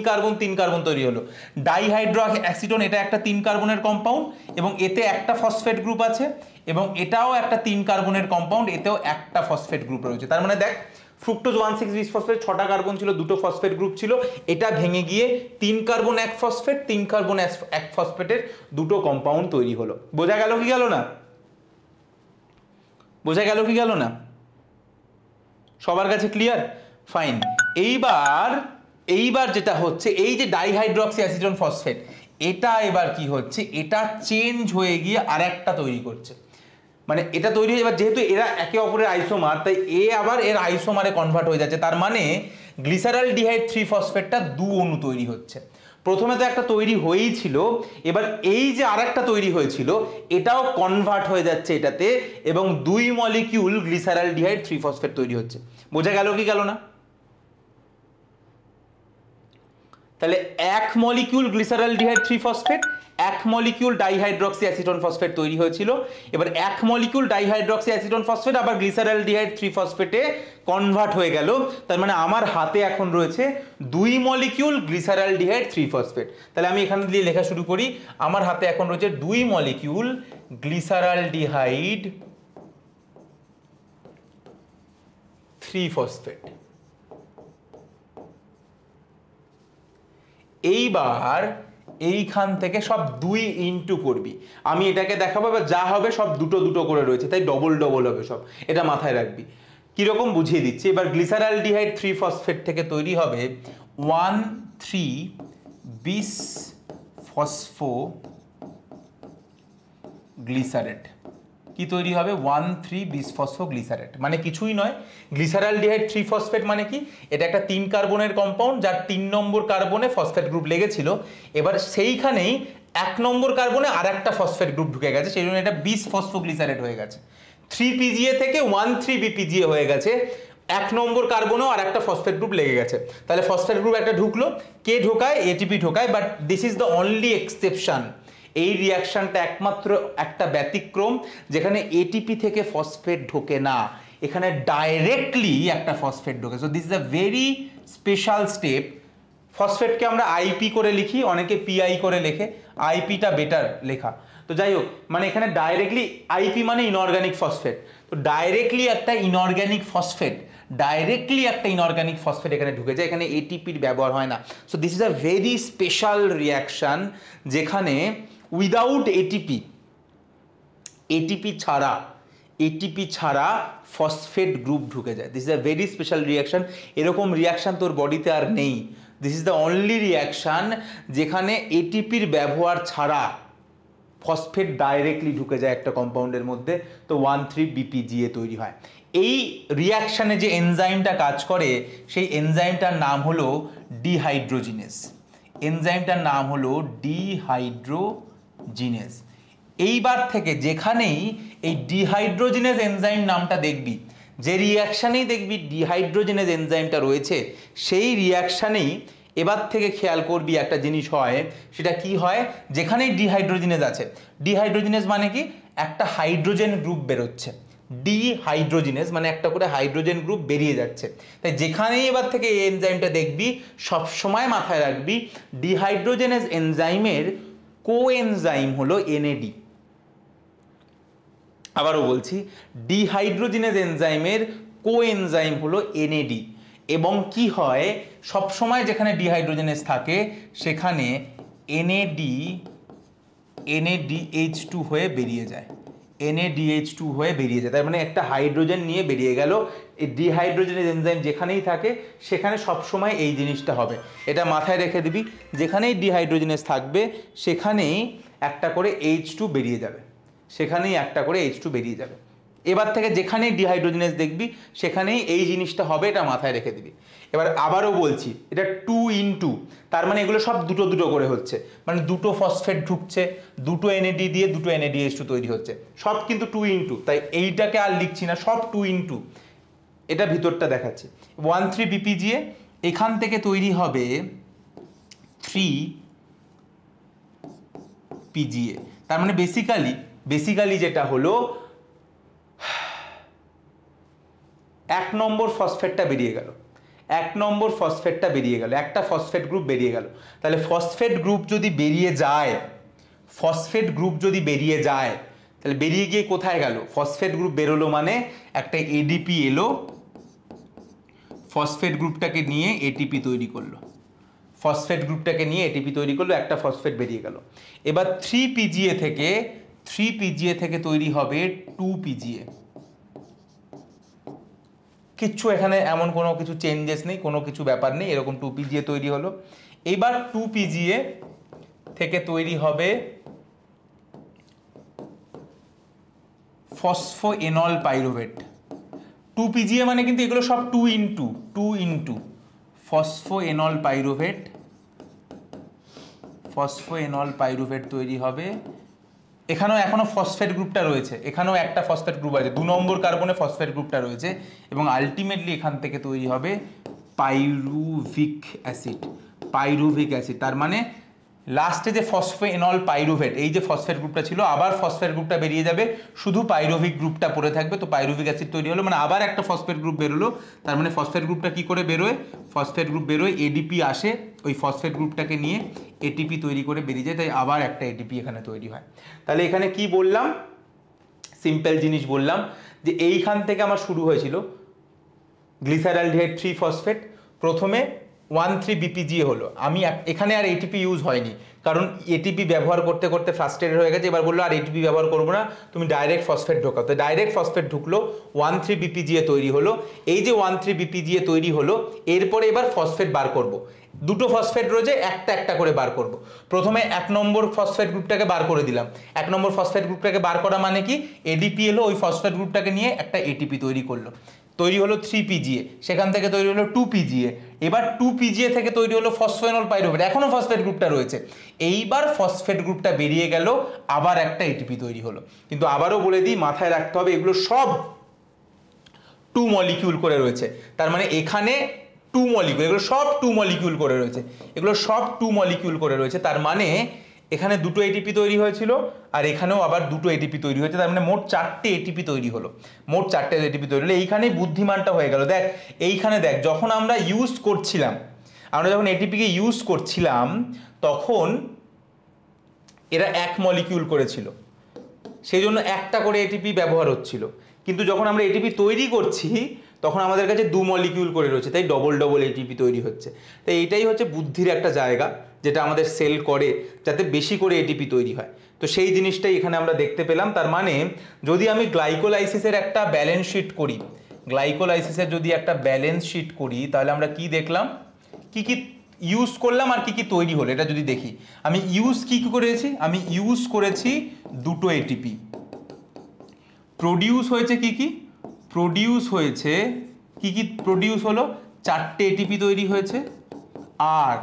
কার্বন তৈরি হলো। ডাইহাইড্রক্সি অ্যাসিটোন এটা একটা 3 কার্বনের কম্পাউন্ড, এবং এতে একটা ফসফেট গ্রুপ আছে, এবং এটাও একটা 3 কার্বনের কম্পাউন্ড, এতেও একটা ফসফেট গ্রুপ রয়েছে। তার মানে দেখ ফ্রুক্টোজ 1,6 বিসফসফেট 6টা কার্বন ছিল, 2টো ফসফেট গ্রুপ ছিল, এটা ভেঙে গিয়ে 3 কার্বন 1 ফসফেট, 3 কার্বন 1 ফসফেটের 2টো কম্পাউন্ড তৈরি হলো। বোঝা গেল কি গেল না? বোঝা গেল কি গেল না? সবার কাছে ক্লিয়ার? ফাইন। এইবার যেটা হচ্ছে, এই যে ডাইহাইড্রক্সি অ্যাসিটোন ফসফেট, এটা এবার কি হচ্ছে, এটা চেঞ্জ হয়ে গিয়ে আরেকটা তৈরি করছে। মানে এটা তৈরি হয়ে, এবার যেহেতু এরা একে অপরের আইসোমার, তাই এ আবার এর আইসোমারে কনভার্ট হয়ে যাচ্ছে। তার মানে গ্লিসারালডিহাইড 3 ফসফেটটা 2 অণু তৈরি হচ্ছে। প্রথমে তো একটা তৈরি হয়েই ছিল, এবার এই যে আরেকটা তৈরি হয়েছিল এটাও কনভার্ট হয়ে যাচ্ছে এটাতে, এবং 2 মলিকিউল গ্লিসারালডিহাইড 3 ফসফেট তৈরি হচ্ছে। বোঝা গেল কি গেল না? তাহলে 1 molecule glyceraldehyde 3 phosphate, 1 molecule dihydroxy acetone phosphate তৈরি হয়েছিল। এবার 1 মলিকিউল ডাইহাইড্রক্সি অ্যাসিটোন ফসফেট আবার গ্লিসারালডিহাইড 3 ফসফেটে কনভার্ট হয়ে গেল। তার মানে আমার হাতে এখন রয়েছে 2 মলিকিউল গ্লিসারালডিহাইড 3 ফসফেট। তাহলে আমি এখানে দিয়ে লেখা শুরু করি। আমার হাতে এখন রয়েছে 2 মলিকিউল গ্লিসারালডিহাইড 3 ফসফেট। এইবার এইখান থেকে সব 2 ইনটু করবি। আমি এটাকে দেখাবো, যা হবে সব দুটো দুটো করে রয়েছে, তাই ডবল ডবল হবে সব, এটা মাথায় রাখবি। কিরকম বুঝিয়ে দিচ্ছি। এবার গ্লিসারালডিহাইড 3 ফসফেট থেকে তৈরি হবে 1,3 বিস ফসফো গ্লিসারেট। কি তৈরি হবে? 1,3 বিসফসফোগ্লিসারেট। মানে কিছুই নয়, গ্লিসারালডিহাইড 3 ফসফেট মানে কি, এটা একটা 3 কার্বনের কম্পাউন্ড যার 3 নম্বর কার্বনে ফসফেট গ্রুপ লেগেছিল। এবার সেইখানেই 1 নম্বর কার্বনে আর একটা ফসফেট গ্রুপ ঢুকে গেছে, সেই জন্য এটা বিসফসফোগ্লিসারেট হয়ে গেছে। 3 PGA থেকে 1,3 BPGA হয়ে গেছে, 1 নম্বর কার্বনেও আর একটা ফসফেট গ্রুপ লেগে গেছে। তাহলে ফসফেট গ্রুপ একটা ঢুকলো, কে ঢোকায়? ATP ঢোকায়। But this is the only exception. এই রিয়াকশনটা একমাত্র একটা ব্যতিক্রম যেখানে এটিপি থেকে ফসফেট ঢোকে না, এখানে ডাইরেক্টলি একটা ফসফেট ঢোকে। So this is a very special step. ফসফেটকে আমরা আইপি করে লিখি, অনেকে পিআই করে লেখে, আইপিটা বেটার লেখা। তো যাই হোক, মানে এখানে ডাইরেক্টলি আইপি মানে ইনঅর্গানিক ফসফেট, তো ডাইরেক্টলি একটা ইনঅর্গানিক ফসফেট এখানে ঢুকে যায়, এখানে এটিপির ব্যবহার হয় না। So this is a very special reaction যেখানে উইদাউট এটিপি ছাড়া ফসফেট গ্রুপ ঢুকে যায়। This is a very special reaction. এরকম রিয়াকশন তোর বডিতে আর নেই। This is the only reaction যেখানে এটিপির ব্যবহার ছাড়া ফসফেট ডাইরেক্টলি ঢুকে যায় একটা কম্পাউন্ডের মধ্যে, তো 1,3 BPGA তৈরি হয়। এই রিয়াকশানে যে এনজাইমটা কাজ করে সেই এনজাইমটার নাম হলো ডিহাইড্রোজিনেজ। এইবার থেকে যেখানেই এই ডিহাইড্রোজিনেজ এনজাইম নামটা দেখবি, যে রিয়াকশানেই দেখবি ডিহাইড্রোজিনেজ এনজাইমটা রয়েছে, সেই রিয়াকশানেই এবার থেকে খেয়াল করবি একটা জিনিস হয়। সেটা কি হয়? যেখানেই ডিহাইড্রোজিনেজ আছে, ডিহাইড্রোজিনেজ মানে কি, একটা হাইড্রোজেন গ্রুপ বেরোচ্ছে। ডিহাইড্রোজিনেজ মানে একটা করে হাইড্রোজেন গ্রুপ বেরিয়ে যাচ্ছে। তাই যেখানেই এবার থেকে এই এনজাইমটা দেখবি, সবসময় মাথায় রাখবি ডিহাইড্রোজেনেজ এনজাইমের কোএনজাইম হলো NAD। আবারও বলছি, ডিহাইড্রোজিনেজ এনজাইমের কোএনজাইম হলো NAD। এবং কি হয়, সবসময় যেখানে ডিহাইড্রোজেনেজ থাকে সেখানে NADH2 হয়ে বেরিয়ে যায়, NADH2 হয়ে বেরিয়ে যায়। তার মানে একটা হাইড্রোজেন নিয়ে বেরিয়ে গেল। এই ডিহাইড্রোজেনেজ এনজাইম যেখানেই থাকে সেখানে সবসময় এই জিনিসটা হবে, এটা মাথায় রেখে দিবি। যেখানেই ডিহাইড্রোজেনেজ থাকবে সেখানেই একটা করে H2 বেরিয়ে যাবে, এবার থেকে যেখানেই ডিহাইড্রোজেনেজ দেখবি সেখানেই এই জিনিসটা হবে, এটা মাথায় রেখে দিবি। এবার আবারও বলছি, এটা 2 ইনটু, তার মানে এগুলো সব দুটো দুটো করে হচ্ছে, মানে দুটো ফসফেট ঢুকছে, দুটো NAD দিয়ে দুটো NADH2 তৈরি হচ্ছে, সব কিন্তু 2 ইনটু। তাই এইটাকে আর লিখছি না, সব 2 ইনটু। এটা ভিতরটা দেখাচ্ছি। 1,3 BPGA, এখান থেকে তৈরি হবে 3 PGA। তার মানে বেসিক্যালি যেটা হলো 1 নম্বর ফসফেটটা বেরিয়ে গেল, একটা ফসফেট গ্রুপ বেরিয়ে গেল। তাহলে ফসফেট গ্রুপ যদি বেরিয়ে যায় তাহলে বেরিয়ে গিয়ে কোথায় গেল? ফসফেট গ্রুপ বেরোলো মানে একটা ADP এলো, ফসফেট গ্রুপটাকে নিয়ে এটিপি তৈরি করলো, ফসফেট গ্রুপটাকে নিয়ে এটিপি তৈরি করলো, একটা ফসফেট বেরিয়ে গেল। এবার 3PGA থেকে তৈরি হবে 2PGA। কিচ্ছু এখানে এমন কোনো কিছু চেঞ্জেস নেই, কোনো কিছু ব্যাপার নেই, এরকম 2PGA তৈরি হলো। এবার 2PGA থেকে তৈরি হবে ফসফোএনল পাইরুভেট। 2PGA মানে কিন্তু এগুলো সব 2 ইন্টু ফসফোএনল পাইরুভেট তৈরি হবে। এখানেও এখনো ফসফেট গ্রুপটা রয়েছে, এখানেও একটা ফসফেট গ্রুপ আছে, 2 নম্বর কার্বনে ফসফেট গ্রুপটা রয়েছে, এবং আলটিমেটলি এখান থেকে তৈরি হবে পাইরুভিক অ্যাসিড। তার মানে লাস্টে যে ফসফোএনল পাইরুভেট, এই যে ফসফেট গ্রুপটা ছিল, আবার ফসফেট গ্রুপটা বেরিয়ে যাবে, শুধু পাইরুভিক গ্রুপটা পড়ে থাকবে। তো পাইরুভিক অ্যাসিড তৈরি হলো, মানে আবার একটা ফসফেট গ্রুপ বেরোলো। তার মানে ফসফেট গ্রুপটা কি করে বেরোয়, ফসফেট গ্রুপ বেরোয়, এডিপি আসে, ওই ফসফেট গ্রুপটাকে নিয়ে এটিপি তৈরি করে বেরিয়ে যায়, তাই আবার একটা এটিপি এখানে তৈরি হয়। তাহলে এখানে কি বললাম, সিম্পল জিনিস বললাম যে এইখান থেকে আমার শুরু হয়েছিল গ্লিসারালডিহাইড 3 ফসফেট, প্রথমে 1,3-BPGA হলো। আমি এখানে আর এটিপি ইউজ হয়নি, কারণ এটিপি ব্যবহার করতে করতে ফ্রাস্ট্রেটেড হয়ে গেছে। এবার বললো আর এটিপি ব্যবহার করবো না, তুমি ডাইরেক্ট ফসফেট ঢোকাও। তো ডাইরেক্ট ফসফেট ঢুকলো, 1,3-BPGA তৈরি হলো। এই যে 1,3-BPGA তৈরি হলো, এরপরে এবার ফসফেট বার করব। দুটো ফসফেট রয়েছে, একটা একটা করে বার করব। প্রথমে 1 নম্বর ফসফেট গ্রুপটাকে বার করে দিলাম। 1 নম্বর ফসফেট গ্রুপটাকে বার করা মানে কি, এডিপি এলো, ওই ফসফেট গ্রুপটাকে নিয়ে একটা এটিপি তৈরি করলো, তৈরি হলো 3PGA, সেখান থেকে তৈরি হলো 2PGA। এবার 2PGA থেকে তৈরি হলো ফসফোএনল পাইরুভেট, এখনো ফসফেট গ্রুপটা রয়েছে। এইবার ফসফেট গ্রুপটা বেরিয়ে গেল, আবার একটা এটিপি তৈরি হলো। কিন্তু আবারও বলে দিই, মাথায় রাখতে হবে এগুলো সব 2 মলিকিউল করে রয়েছে। তার মানে এখানে 2 মলিকিউল, এগুলো সব 2 মলিকিউল করে রয়েছে, এগুলো সব 2 মলিকিউল করে রয়েছে। তার মানে এখানে দুটো এটিপি তৈরি হয়েছিল, আর এখানেও আবার দুটো এটিপি তৈরি হয়েছে। তার মানে মোট 4টে এটিপি তৈরি হলো, মোট 4টে এটিপি তৈরি হলো। এইখানেই বুদ্ধিমানটা হয়ে গেল। দেখ এইখানে দেখ, যখন আমরা ইউজ করছিলাম, আমরা যখন এটিপিকে ইউজ করছিলাম, তখন এরা 1 মলিকিউল করেছিল, সেই জন্য একটা করে এটিপি ব্যবহার হচ্ছিল। কিন্তু যখন আমরা এটিপি তৈরি করছি, তখন আমাদের কাছে 2 মলিকিউল করে রয়েছে, তাই ডবল এটিপি তৈরি হচ্ছে। তাই এইটাই হচ্ছে বুদ্ধির একটা জায়গা, যেটা আমাদের সেল করে যাতে বেশি করে এটিপি তৈরি হয়। তো সেই জিনিসটাই এখানে আমরা দেখতে পেলাম। তার মানে যদি আমি গ্লাইকোলাইসিসের একটা ব্যালেন্স শিট করি, তাহলে আমরা কি দেখলাম, কি কি ইউজ করলাম আর কি কি তৈরি হলো, এটা যদি দেখি, আমি ইউজ কি করেছি, আমি ইউজ করেছি দুটো এটিপি, প্রডিউস হয়েছে কি কি, প্রডিউস হলো 4টে এটিপি তৈরি হয়েছে, আর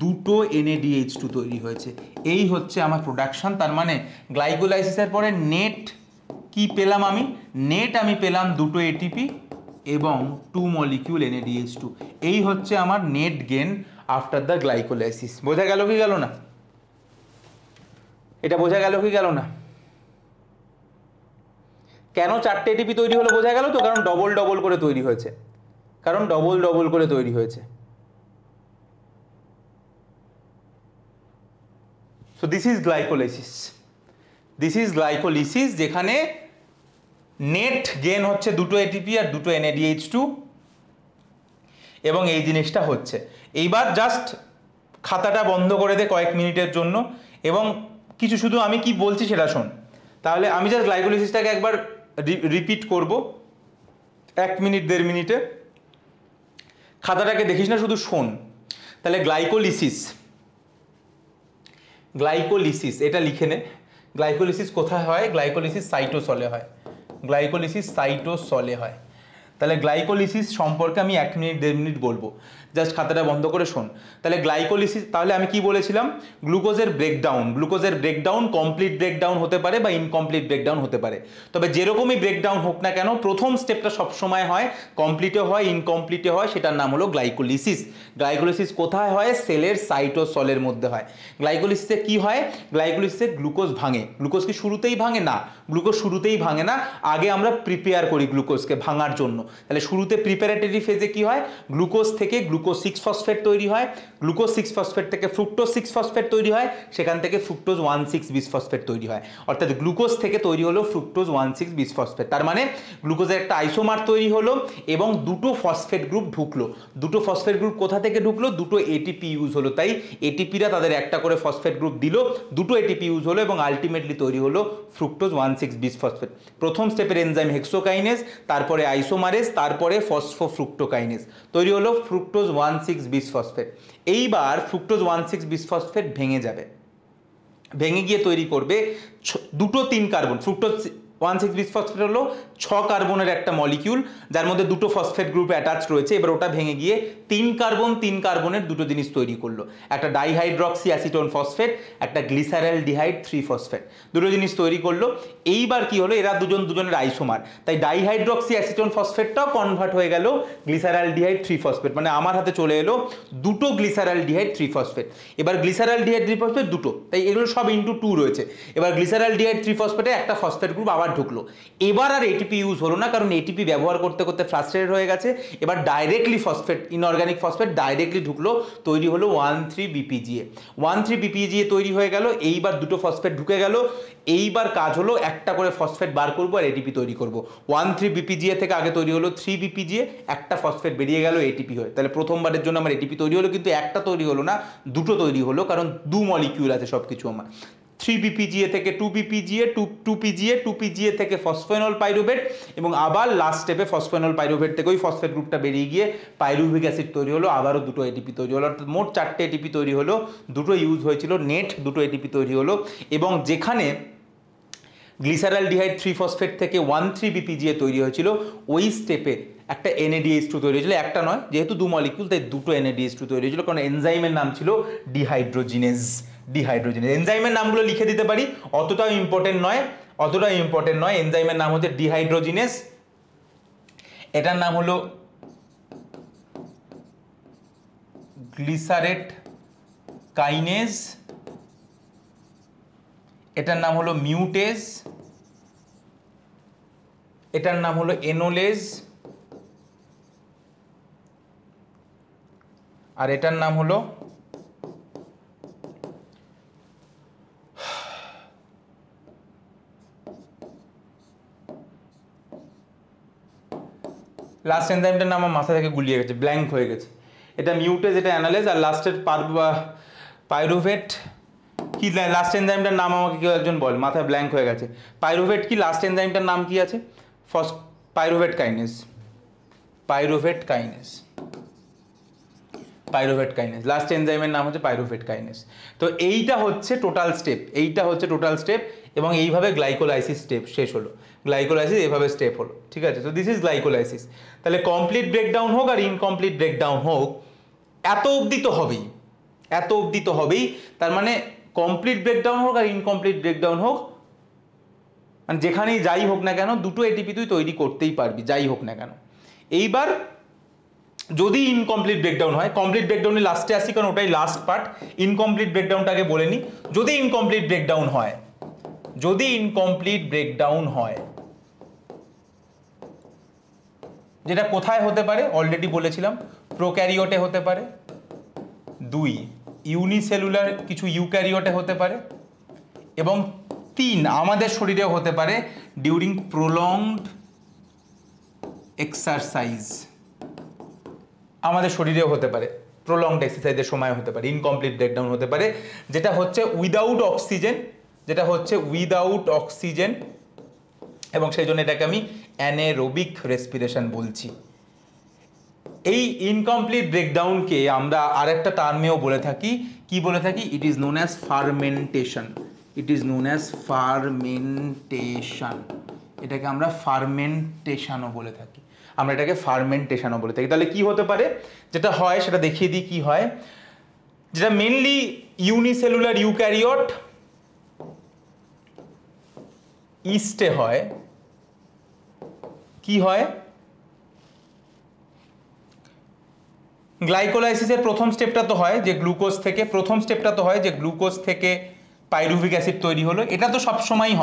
দুটো NADH2 তৈরি হয়েছে। এই হচ্ছে আমার প্রোডাকশন। তার মানে গ্লাইকোলাইসিসের পরে নেট কি পেলাম, আমি পেলাম দুটো এটিপি এবং 2 মলিকিউল NADH2। এই হচ্ছে আমার net gain after the glycolysis. বোঝা গেল কি গেল না, এটা বোঝা গেল কি গেল না? কেন 4টে এটিপি তৈরি হলো বোঝা গেল তো, কারণ ডবল করে তৈরি হয়েছে, সো দিস ইজ গ্লাইকোলিসিস, যেখানে নেট গেন হচ্ছে দুটো এটিপি আর দুটো NADH2, এবং এই জিনিসটা হচ্ছে। এইবার জাস্ট খাতাটা বন্ধ করে দে কয়েক মিনিটের জন্য, এবং কিছু শুধু আমি কি বলছি সেটা শোন। তাহলে আমি জাস্ট গ্লাইকোলিসিসটাকে একবার রিপিট করব 1 মিনিট 1.5 মিনিটে, খাতাটাকে দেখিস না, শুধু শোন। তাহলে গ্লাইকোলিসিস এটা লিখে নে। গ্লাইকোলিসিস কোথায় হয়? গ্লাইকোলিসিস সাইটোসলে হয়। তাহলে গ্লাইকোলিসিস সম্পর্কে আমি 1 মিনিট 1.5 মিনিট বলবো, জাস্ট খাতাটা বন্ধ করে শোন। তাহলে গ্লাইকোলিসিস, তাহলে আমি কি বলেছিলাম, গ্লুকোজের ব্রেকডাউন কমপ্লিট ব্রেকডাউন হতে পারে বা ইনকমপ্লিট ব্রেকডাউন হতে পারে। তবে যেরকমই ব্রেকডাউন হোক না কেন, প্রথম স্টেপটা সবসময় হয় কমপ্লিটে হয়, ইনকমপ্লিটে হয়, সেটার নাম হলো গ্লাইকোলিসিস। গ্লাইকোলিসিস কোথায় হয়? সেলের সাইটোসলের মধ্যে হয়। গ্লাইকোলিসিসে কি হয়? গ্লাইকোলিসিসে গ্লুকোজ ভাঙে। গ্লুকোজ কি শুরুতেই ভাঙে? না, গ্লুকোজ শুরুতেই ভাঙে না, আগে আমরা প্রিপেয়ার করি গ্লুকোজকে ভাঙার জন্য। তাহলে শুরুতে প্রিপারেটরি ফেজে কি হয়, গ্লুকোজ থেকে গ্লুকোজ 6 ফসফেট তৈরি হয়, গ্লুকোজ 6 ফসফেট থেকে ফ্রুক্টোজ 6 ফসফেট তৈরি হয়, সেখান থেকে ফ্রুক্টোজ 1,6 বিসফসফেট তৈরি হয়, অর্থাৎ গ্লুকোজ থেকে তৈরি হলো ফ্রুক্টোজ 1,6 বিসফসফেট। তার মানে গ্লুকোজের একটা আইসোমার তৈরি হলো এবং দুটো ফসফেট গ্রুপ ঢুকলো। দুটো ফসফেট গ্রুপ কোথা থেকে ঢুকলো, দুটো এটিপি ইউজ হলো, তাই এটিপিরা তাদের একটা করে ফসফেট গ্রুপ দিল, দুটো এটিপি ইউজ হলো এবং আলটিমেটলি তৈরি হলো ফ্রুক্টোজ 1,6 বিসফসফেট। প্রথম স্টেপের এনজাইম হেক্সোকাইনেজ, তারপরে আইসোমারেজ, তারপরে ফসফোফ্রুক্টোকাইনেজ, তৈরি হলো ফ্রুক্টোজ 1,6 বিসফসফেট। এইবার ফ্রুক্টোজ 1,6 বিসফসফেট ভেঙে যাবে, ভেঙে গিয়ে তৈরি করবে দুটো 3 কার্বন। ফ্রুক্টোজ 1,6 বিসফসফেট হলো 6 কার্বনের একটা মলিকিউল, যার মধ্যে দুটো ফসফেট গ্রুপ অ্যাটাচ রয়েছে। এবার ওটা ভেঙে গিয়ে 3 কার্বনের দুটো জিনিস তৈরি করলো, একটা ডাইহাইড্রক্সি অ্যাসিটোন ফসফেট, একটা গ্লিসারালডিহাইড 3 ফসফেট, দুটো জিনিস তৈরি করলো। এইবার কি হলো, এরা দুজনের আইসোমার, তাই ডাইহাইড্রক্সি অ্যাসিটোন ফসফেটটাও কনভার্ট হয়ে গেল গ্লিসারালডিহাইড 3 ফসফেট, মানে আমার হাতে চলে এলো দুটো গ্লিসারালডিহাইড 3 ফসফেট। এবার গ্লিসারালডিহাইড 3 ফসফেট দুটো, তাই এগুলো সব ইনটু 2 রয়েছে। এবার গ্লিসারালডিহাইড 3 ফসফেটে একটা ফসফেট গ্রুপ আবার ঢুকলো। এবার আর এটিপি ইউজ হলো না, কারণ এটিপি ব্যবহার করতে করতে ফ্রাস্ট্রেটেড হয়ে গেছে। এবার directly phosphate, inorganic phosphate directly ঢুকলো, তৈরি হলো 1,3 বিপিজিএ। 1,3 বিপিজিএ তৈরি হয়ে গেল। এইবার দুটো ফসফেট ঢুকে গেল। এইবার কাজ হলো একটা করে ফসফেট বার করবো আর এটিপি তৈরি করবো। 1,3 বিপিজিএ থেকে আগে তৈরি হলো 3 বিপিজিএ, একটা ফসফেট বেরিয়ে গেল এটিপি হয়ে। তাহলে প্রথমবারের জন্য আমার এটিপি তৈরি হলো, কিন্তু একটা তৈরি হলো না, দুটো তৈরি হলো, কারণ 2 মলিকিউল আছে সব কিছু আমার। 3 বিপিজিএ থেকে 2 বিপিজিএ, 2 পিজিএ থেকে ফসফেনল পাইরুভেট, এবং আবার লাস্ট স্টেপে ফসফেনল পাইরুভেট থেকে ওই ফসফেট গ্রুপটা বেরিয়ে গিয়ে পাইরুভিক অ্যাসিড তৈরি হলো, আবারও দুটো এটিপি তৈরি হলো, অর্থাৎ মোট 4টে এটিপি তৈরি হলো, দুটো ইউজ হয়েছিল, নেট দুটো এটিপি তৈরি হলো। এবং যেখানে গ্লিসারালডিহাইড 3 ফসফেট থেকে 1,3 বিপিজিএ তৈরি হয়েছিল, ওই স্টেপে একটা NADH2 তৈরি হয়েছিল, একটা নয়, যেহেতু 2 মলিকিউল তাই দুটো NADH2 তৈরি হয়েছিল, কারণ এনজাইমের নাম ছিল ডিহাইড্রোজিনেজ। এনজাইমের নামগুলো লিখে দিতে পারি, অতটাও ইম্পর্টেন্ট নয়। এনজাইমের নাম হচ্ছে ডিহাইড্রোজিনেজ, এটার নাম হলো গ্লিসারেট কাইনেজ, এটার নাম হলো মিউটেজ, এটার নাম হলো এনোলেজ, আর এটার নাম হলো লাস্ট এনজাইমটার নাম আমার মাথা থেকে গুলিয়ে গেছে, ব্ল্যাঙ্ক হয়ে গেছে। এটা মিউটেজ, এটা অ্যানালেজ, আর লাস্টের পাইরুভেট কি, লাস্ট এনজাইমটার নাম আমাকে কেউ একজন বল, মাথায় ব্ল্যাঙ্ক হয়ে গেছে। পাইরুভেট কি, লাস্ট এনজাইমটার নাম কি আছে? পাইরুভেট কাইনেজ, লাস্ট এনজাইমের নাম হচ্ছে পাইরুভেট কাইনেজ। তো এইটা হচ্ছে টোটাল স্টেপ, এবং এইভাবে গ্লাইকোলাইসিস স্টেপ শেষ হলো। গ্লাইকোলাইসিস এইভাবে স্টেপ হলো, ঠিক আছে? তো দিস ইজ গ্লাইকোলাইসিস। তাহলে কমপ্লিট ব্রেকডাউন হোক আর ইনকমপ্লিট ব্রেকডাউন হোক, এত অবধি তো হবেই। তার মানে কমপ্লিট ব্রেকডাউন হোক আর ইনকমপ্লিট ব্রেকডাউন হোক, মানে যেখানেই যাই হোক না কেন, দুটো এটিপি তুই তৈরি করতেই পারবি, যাই হোক না কেন। এইবার যদি ইনকমপ্লিট ব্রেকডাউন হয়, কমপ্লিট ব্রেকডাউনে লাস্টে আসি, কারণ ওটাই লাস্ট পার্ট। ইনকমপ্লিট ব্রেকডাউনটাকে বলে নিই। যদি ইনকমপ্লিট ব্রেকডাউন হয়, যেটা কোথায় হতে পারে অলরেডি বলেছিলাম, প্রোক্যারিওটে হতে পারে, 2 ইউনিসেলুলার কিছু ইউক্যারিওটে হতে পারে, এবং 3 আমাদের শরীরেও হতে পারে ডিউরিং প্রলংড এক্সারসাইজ। আমাদের শরীরেও হতে পারে, প্রলংড এক্সারসাইজের সময় হতে পারে, ইনকমপ্লিট ব্রেকডাউন হতে পারে, যেটা হচ্ছে উইদাউট অক্সিজেন, এবং সেই জন্য এটাকে আমি অ্যানেরোবিক রেসপিরেশন বলছি। এই ইনকমপ্লিট ব্রেকডাউনকে আমরা আরেকটা টার্মেও বলে থাকি, কি বলে থাকি? It is known as fermentation. এটাকে আমরা ফার্মেন্টেশনও বলে থাকি। তাহলে কি হতে পারে? যেটা হয় সেটা দেখিয়ে দিই কি হয়। যেটা মেনলি ইউনিসেলুলার ইউক্যারিওট ইস্টে হয়, কি হয়? গ্লাইকোলাইসিসের প্রথম স্টেপটা তো হয় যে গ্লুকোজ থেকে পাইরুভিক অ্যাসিড তৈরি হলো। এটা তো সবসময়ই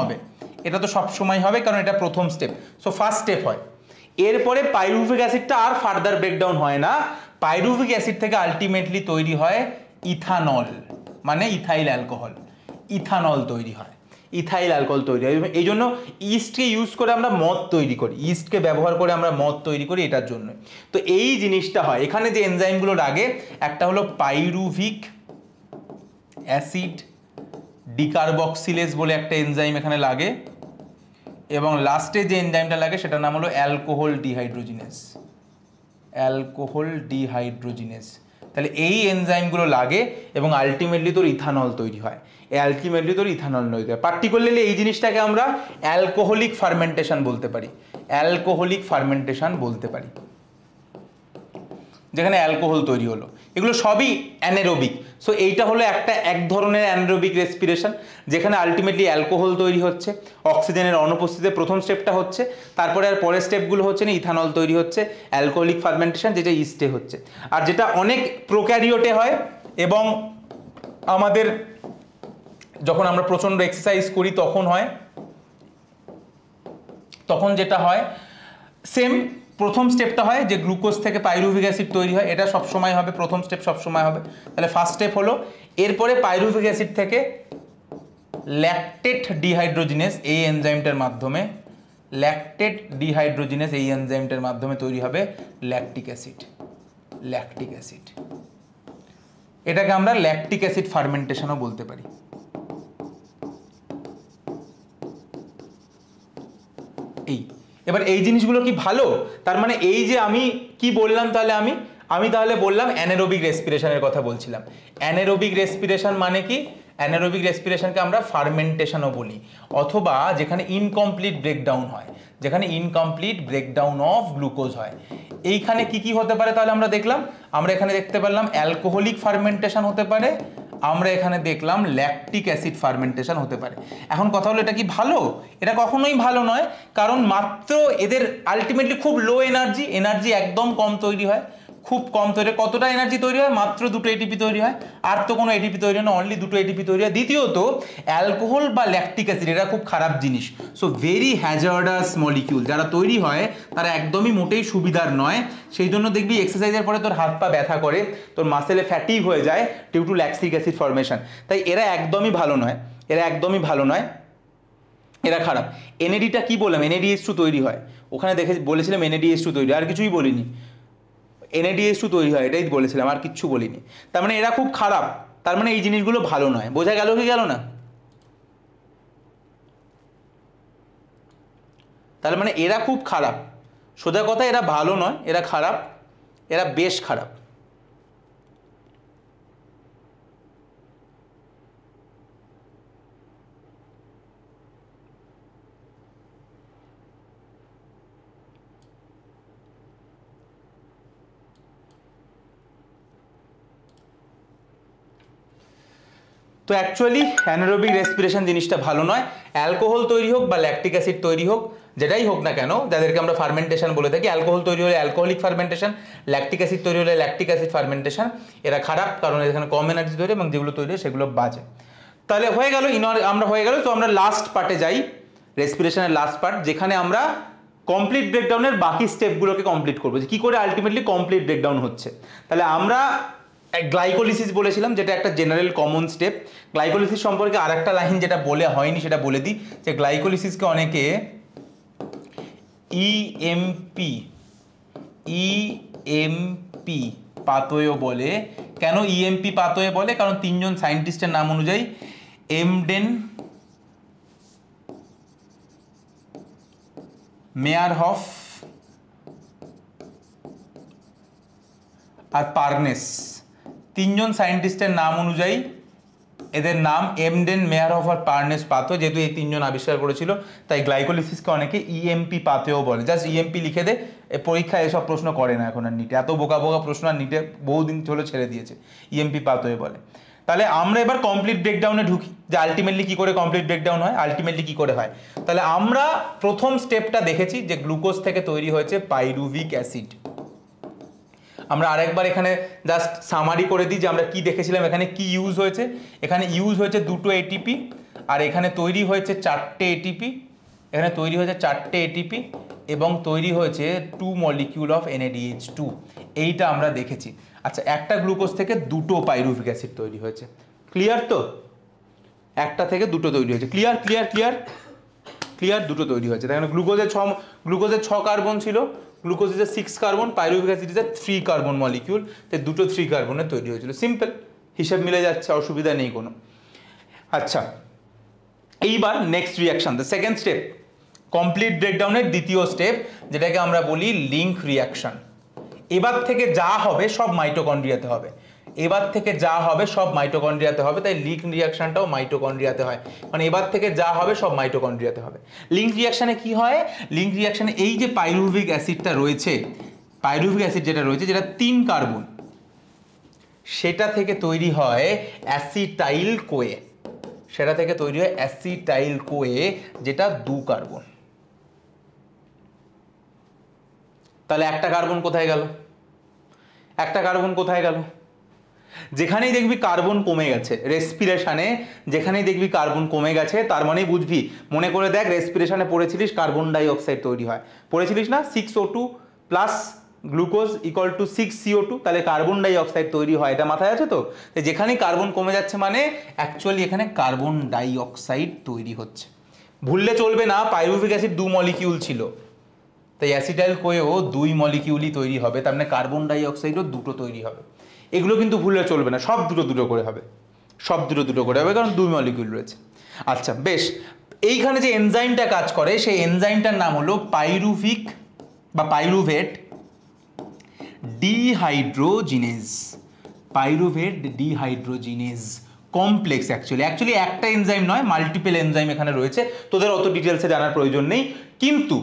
হবে, কারণ এটা প্রথম স্টেপ। সো ফার্স্ট স্টেপ হয়। এরপরে পাইরুভিক অ্যাসিডটা আর ফার্দার ব্রেকডাউন হয় না, পাইরুভিক অ্যাসিড থেকে আলটিমেটলি তৈরি হয় ইথানল, মানে ইথাইল অ্যালকোহল, ইথানল তৈরি হয়, ইথাইল অ্যালকোহল তৈরি হয়। এই জন্য ইস্টকে ইউজ করে আমরা মদ তৈরি করি, ইস্টকে ব্যবহার করে আমরা মদ তৈরি করি এটার জন্য। তো এই জিনিসটা হয় এখানে যে এনজাইমগুলো লাগে, একটা হলো পাইরুভিক অ্যাসিড ডিকার্বক্সিলেজ বলে একটা এনজাইম এখানে লাগে, এবং লাস্টে যে এনজাইমটা লাগে সেটার নাম হলো অ্যালকোহল ডিহাইড্রোজিনেস, অ্যালকোহল ডিহাইড্রোজিনেস। তাহলে এই এনজাইমগুলো লাগে এবং আলটিমেটলি তোর ইথানল তৈরি হয়, আলটিমেটলি তোর ইথানল তৈরি হয়। পার্টিকুলারলি এই জিনিসটাকে আমরা অ্যালকোহলিক ফার্মেন্টেশন বলতে পারি, অ্যালকোহলিক ফার্মেন্টেশন বলতে পারি, যেখানে অ্যালকোহল তৈরি হলো। এগুলো সবই অ্যানারোবিক। সো এইটা হলো এক ধরনের অ্যানারোবিক রেসপিরেশন, যেখানে আলটিমেটলি অ্যালকোহল তৈরি হচ্ছে অক্সিজেনের অনুপস্থিতিতে। প্রথম স্টেপটা হচ্ছে, তারপরে আর পরের স্টেপগুলো হচ্ছে না, ইথানল তৈরি হচ্ছে, অ্যালকোহলিক ফার্মেন্টেশন যেটা ইস্টে হচ্ছে। আর যেটা অনেক প্রোক্যারিওটে হয় এবং আমাদের যখন আমরা প্রচণ্ড এক্সারসাইজ করি তখন হয়, তখন যেটা হয় সেম প্রথম স্টেপটা হয় যে গ্লুকোজ থেকে পাইরুভিক অ্যাসিড তৈরি হয়, এটা সবসময় হবে, প্রথম স্টেপ সবসময় হবে। তাহলে ফার্স্ট স্টেপ হলো, এরপরে পাইরুভিক অ্যাসিড থেকে ল্যাকটেট ডিহাইড্রোজিনেস এই এনজাইমটার মাধ্যমে, ল্যাকটেট ডিহাইড্রোজিনেস এই এনজাইমটার মাধ্যমে তৈরি হবে ল্যাকটিক অ্যাসিড, ল্যাকটিক অ্যাসিড। এটাকে আমরা ল্যাকটিক অ্যাসিড ফার্মেন্টেশনও বলতে পারি। এবার এই জিনিসগুলো কি ভালো? তার মানে এই যে আমি কি বললাম, তাহলে আমি তাহলে বললাম অ্যানারোবিক রেসপিরেশনের কথা বলছিলাম। অ্যানারোবিক রেসপিরেশন মানে কি? অ্যানারোবিক রেসপিরেশনকে আমরা ফার্মেন্টেশনও বলি, অথবা যেখানে ইনকমপ্লিট ব্রেকডাউন হয়, যেখানে ইনকমপ্লিট ব্রেকডাউন অফ গ্লুকোজ হয়। এইখানে কি কি হতে পারে তাহলে আমরা দেখলাম, আমরা এখানে দেখতে পারলাম অ্যালকোহলিক ফার্মেন্টেশন হতে পারে, আমরা এখানে দেখলাম ল্যাকটিক অ্যাসিড ফার্মেন্টেশন হতে পারে। এখন কথা হলো এটা কি ভালো? এটা কখনোই ভালো নয়, কারণ মাত্র এদের আলটিমেটলি খুব লো এনার্জি একদম কম তৈরি হয়, খুব কম তৈরি। কতটা এনার্জি তৈরি হয়? মাত্র 2টো এটিপি তৈরি হয়, আর তো কোনো এটিপি তৈরি হয় না, অনলি 2টো এটিপি তৈরি হয়। দ্বিতীয়ত অ্যালকোহল বা ল্যাকটিক অ্যাসিড এটা খুব খারাপ জিনিস, সো ভেরি হ্যাজার্ডাস মলিকিউল, যারা তৈরি হয় তারা একদমই মোটেই সুবিধার নয়। সেই জন্য দেখবি এক্সারসাইজের পরে তোর হাত পা ব্যথা করে, তোর মাসেলে ফ্যাটিক হয়ে যায় due to lactic acid formation. তাই এরা একদমই ভালো নয়, এরা একদমই ভালো নয়, এরা খারাপ। এনএডিটা কি বললাম? NADH2 তৈরি হয়, ওখানে দেখে বলেছিলাম NADH2 তৈরি, আর কিছুই বলিনি। NADH2 তৈরি হয় এটাই বলেছিলাম, আর কিচ্ছু বলিনি। তার মানে এরা খুব খারাপ, তার মানে এই জিনিসগুলো ভালো নয়। বোঝা গেল কি গেল না? তার মানে এরা খুব খারাপ, সোজা কথা এরা ভালো নয়, এরা খারাপ, এরা বেশ খারাপ। তো অ্যাকচুয়ালি অ্যানারোবিক রেসপিরেশন জিনিসটা ভালো নয়। অ্যালকোহল তৈরি হোক বা ল্যাকটিক অ্যাসিড তৈরি হোক, যেটাই হোক না কেন, যাদেরকে আমরা ফার্মেন্টেশন বলে থাকি, অ্যালকোহল তৈরি হলে অ্যালকোহলিক ফার্মেন্টেশন, ল্যাকটিক অ্যাসিড তৈরি হলে ল্যাকটিক অ্যাসিড ফার্মেন্টেশন, এরা খারাপ কারণ এখানে কম এনার্জি তৈরি, এবং যেগুলো তৈরি হয় সেগুলো বাজে। তাহলে হয়ে গেল আমরা হয়ে গেল। তো আমরা লাস্ট পার্টে যাই, রেসপিরেশনের লাস্ট পার্ট, যেখানে আমরা কমপ্লিট ব্রেকডাউনের বাকি স্টেপগুলোকে কমপ্লিট করবো, যে কী করে আলটিমেটলি কমপ্লিট ব্রেকডাউন হচ্ছে। তাহলে আমরা গ্লাইকোলিসিস বলেছিলাম, যেটা একটা জেনারেল কমন স্টেপ। গ্লাইকোলিসিস সম্পর্কে আর একটা লাইন যেটা বলে হয়নি সেটা বলে দিই, যে গ্লাইকোলিসিসকে অনেকে ইএমপি পাথওয়ে বলে। কেন ইএমপি পাথওয়ে বলে? কারণ 3জন সায়েন্টিস্টের নাম অনুযায়ী এমডেন, মেয়ারহফ আর পার্নেস, 3জন সায়েন্টিস্টের নাম অনুযায়ী এদের নাম এমডেন, মেয়ারহফ আর পার্নেস পাথওয়ে। যেহেতু এই 3জন আবিষ্কার করেছিল, তাই গ্লাইকোলিসিসকে অনেকে ইএমপি পাথওয়েও বলে। জাস্ট ইএমপি লিখে দে, পরীক্ষায় এসব প্রশ্ন করে না এখন আর নিটে, এত বোকা বোকা প্রশ্ন আর নিটে বহুদিন হলো ছেড়ে দিয়েছে, ইএমপি পাথওয়ে বলে। তাহলে আমরা এবার কমপ্লিট ব্রেকডাউনে ঢুকি, যে আলটিমেটলি কী করে কমপ্লিট ব্রেকডাউন হয়, আলটিমেটলি কী করে হয়। তাহলে আমরা প্রথম স্টেপটা দেখেছি যে গ্লুকোজ থেকে তৈরি হয়েছে পাইরুভিক অ্যাসিড। আমরা আরেকবার এখানে জাস্ট সামারি করে দিই যে আমরা কি দেখেছিলাম, এখানে কি ইউজ হয়েছে। এখানে ইউজ হয়েছে 2টো এটিপি, আর এখানে তৈরি হয়েছে 4টে এটিপি, এখানে তৈরি হয়েছে 4টে এটিপি, এবং তৈরি হয়েছে 2 মলিকিউল অফ NADH2, এইটা আমরা দেখেছি। আচ্ছা, একটা গ্লুকোজ থেকে দুটো পাইরুভিক অ্যাসিড তৈরি হয়েছে, ক্লিয়ার তো? একটা থেকে দুটো তৈরি হয়েছে, ক্লিয়ার ক্লিয়ার ক্লিয়ার ক্লিয়ার, দুটো তৈরি হয়েছে। তাই গ্লুকোজের 6 কার্বন ছিল, glucose is 6 carbon, pyruvic acid is 3 carbon molecule, তাই দুটো 3 কার্বনের তৈরি হয়েছিল। সিম্পল, হিসাব মিলে যাচ্ছে, অসুবিধা নেই কোনো। আচ্ছা, এইবার next reaction, the second step, complete ব্রেকডাউনের দ্বিতীয় স্টেপ, যেটাকে আমরা বলি লিঙ্ক রিয়াকশন। এবার থেকে যা হবে সব মাইটোকন্ড্রিয়াতে হবে, এবার থেকে যা হবে সব মাইটোকন্ড্রিয়াতে হবে, তাই লিঙ্ক রিয়াকশনটাও মাইটোকন্ড্রিয়াতে হয়, মানে এবার থেকে যা হবে সব মাইটোকন্ড্রিয়াতে হবে। লিঙ্ক রিয়াকশনে কি হয়? লিঙ্ক রিয়াকশনে এই যে পাইরুভিক অ্যাসিডটা রয়েছে, পাইরুভিক অ্যাসিড যেটা রয়েছে, যেটা 3 কার্বন, সেটা থেকে তৈরি হয় অ্যাসিটাইল কোয়ে, সেটা থেকে তৈরি হয় অ্যাসিটাইল কোয়ে, যেটা 2 কার্বন। তাহলে একটা কার্বন কোথায় গেল? একটা কার্বন কোথায় গেল? যেখানেই দেখবি কার্বন কমে গেছে রেসপিরেশনে, যেখানেই দেখবি কার্বন কমে গেছে, তার মানেই বুঝবি, মনে করে দেখ, রেসপিরেশনে পড়েছিলিস কার্বন ডাই অক্সাইড তৈরি হয়, পড়েছিলিস না? 6O2 plus glucose equal to 6CO2, তাহলে কার্বন ডাই অক্সাইড তৈরি হয়, এটা মাথায় আছে তো? যেখানেই কার্বন কমে যাচ্ছে মানে অ্যাকচুয়ালি এখানে কার্বন ডাই অক্সাইড তৈরি হচ্ছে। ভুললে চলবে না, পাইরুভিক অ্যাসিড 2 মলিকিউল ছিল, তাই অ্যাসিটাইল কোয়েও 2 মলিকিউলই তৈরি হবে, তার মানে কার্বন ডাই অক্সাইডও দুটো তৈরি হবে। এগুলো কিন্তু ভুললে চলবে না, সব দুটো দুটো করে হবে, সব দুটো দুটো করে হবে, কারণ 2 মলিকিউল রয়েছে। আচ্ছা বেশ, এইখানে যে এনজাইমটা কাজ করে সেই এনজাইমটার নাম হলো পাইরুভিক বা pyruvate dehydrogenase, pyruvate dehydrogenase complex. Actually একটা এনজাইম নয়, মাল্টিপল এনজাইম এখানে রয়েছে, তোদের অত ডিটেলসে জানার প্রয়োজন নেই। কিন্তু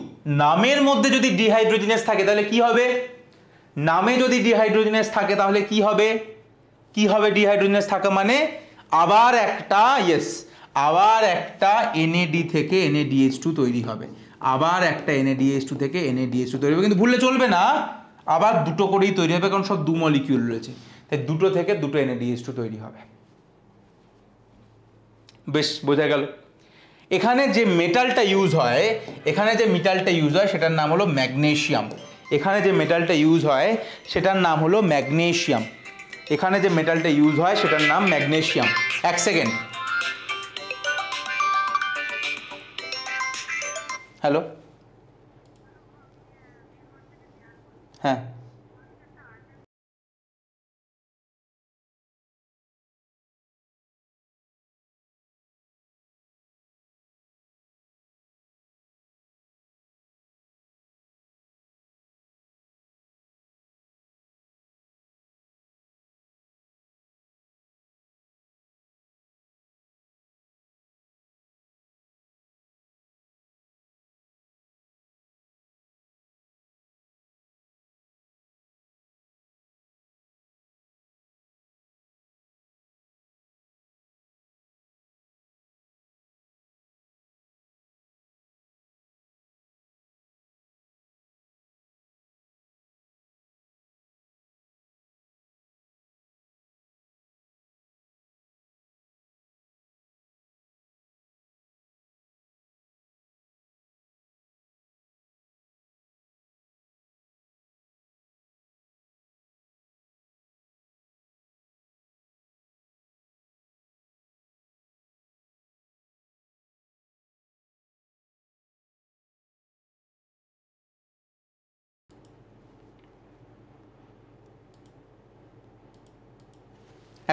নামের মধ্যে যদি ডিহাইড্রোজিনেজ থাকে তাহলে কি হবে? নামে যদি ডিহাইড্রোজিনেজ থাকে তাহলে কি হবে? কি হবে ডিহাইড্রোজিনেজ থাকা মানে? আবার একটা আবার একটা NAD থেকে NADH2 তৈরি হবে, আবার একটা NADH2 থেকে NADH2 তৈরি হবে, কিন্তু ভুললে চলবে না, আবার দুটো করেই তৈরি হবে, কারণ সব 2 মলিকিউল রয়েছে, তাই দুটো থেকে দুটো NADH2 তৈরি হবে। বেশ, বোঝা গেল। এখানে যে মেটালটা ইউজ হয়, সেটার নাম হলো ম্যাগনেসিয়াম। এখানে যে মেটালটা ইউজ হয় সেটার নাম হলো ম্যাগনেসিয়াম, এখানে যে মেটালটা ইউজ হয় সেটার নাম ম্যাগনেসিয়াম। এক সেকেন্ড, হ্যালো, হ্যাঁ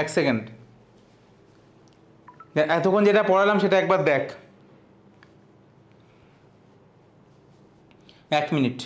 এক সেকেন্ড, এতক্ষণ যেটা পড়ালাম সেটা একবার দেখ, 1 মিনিট।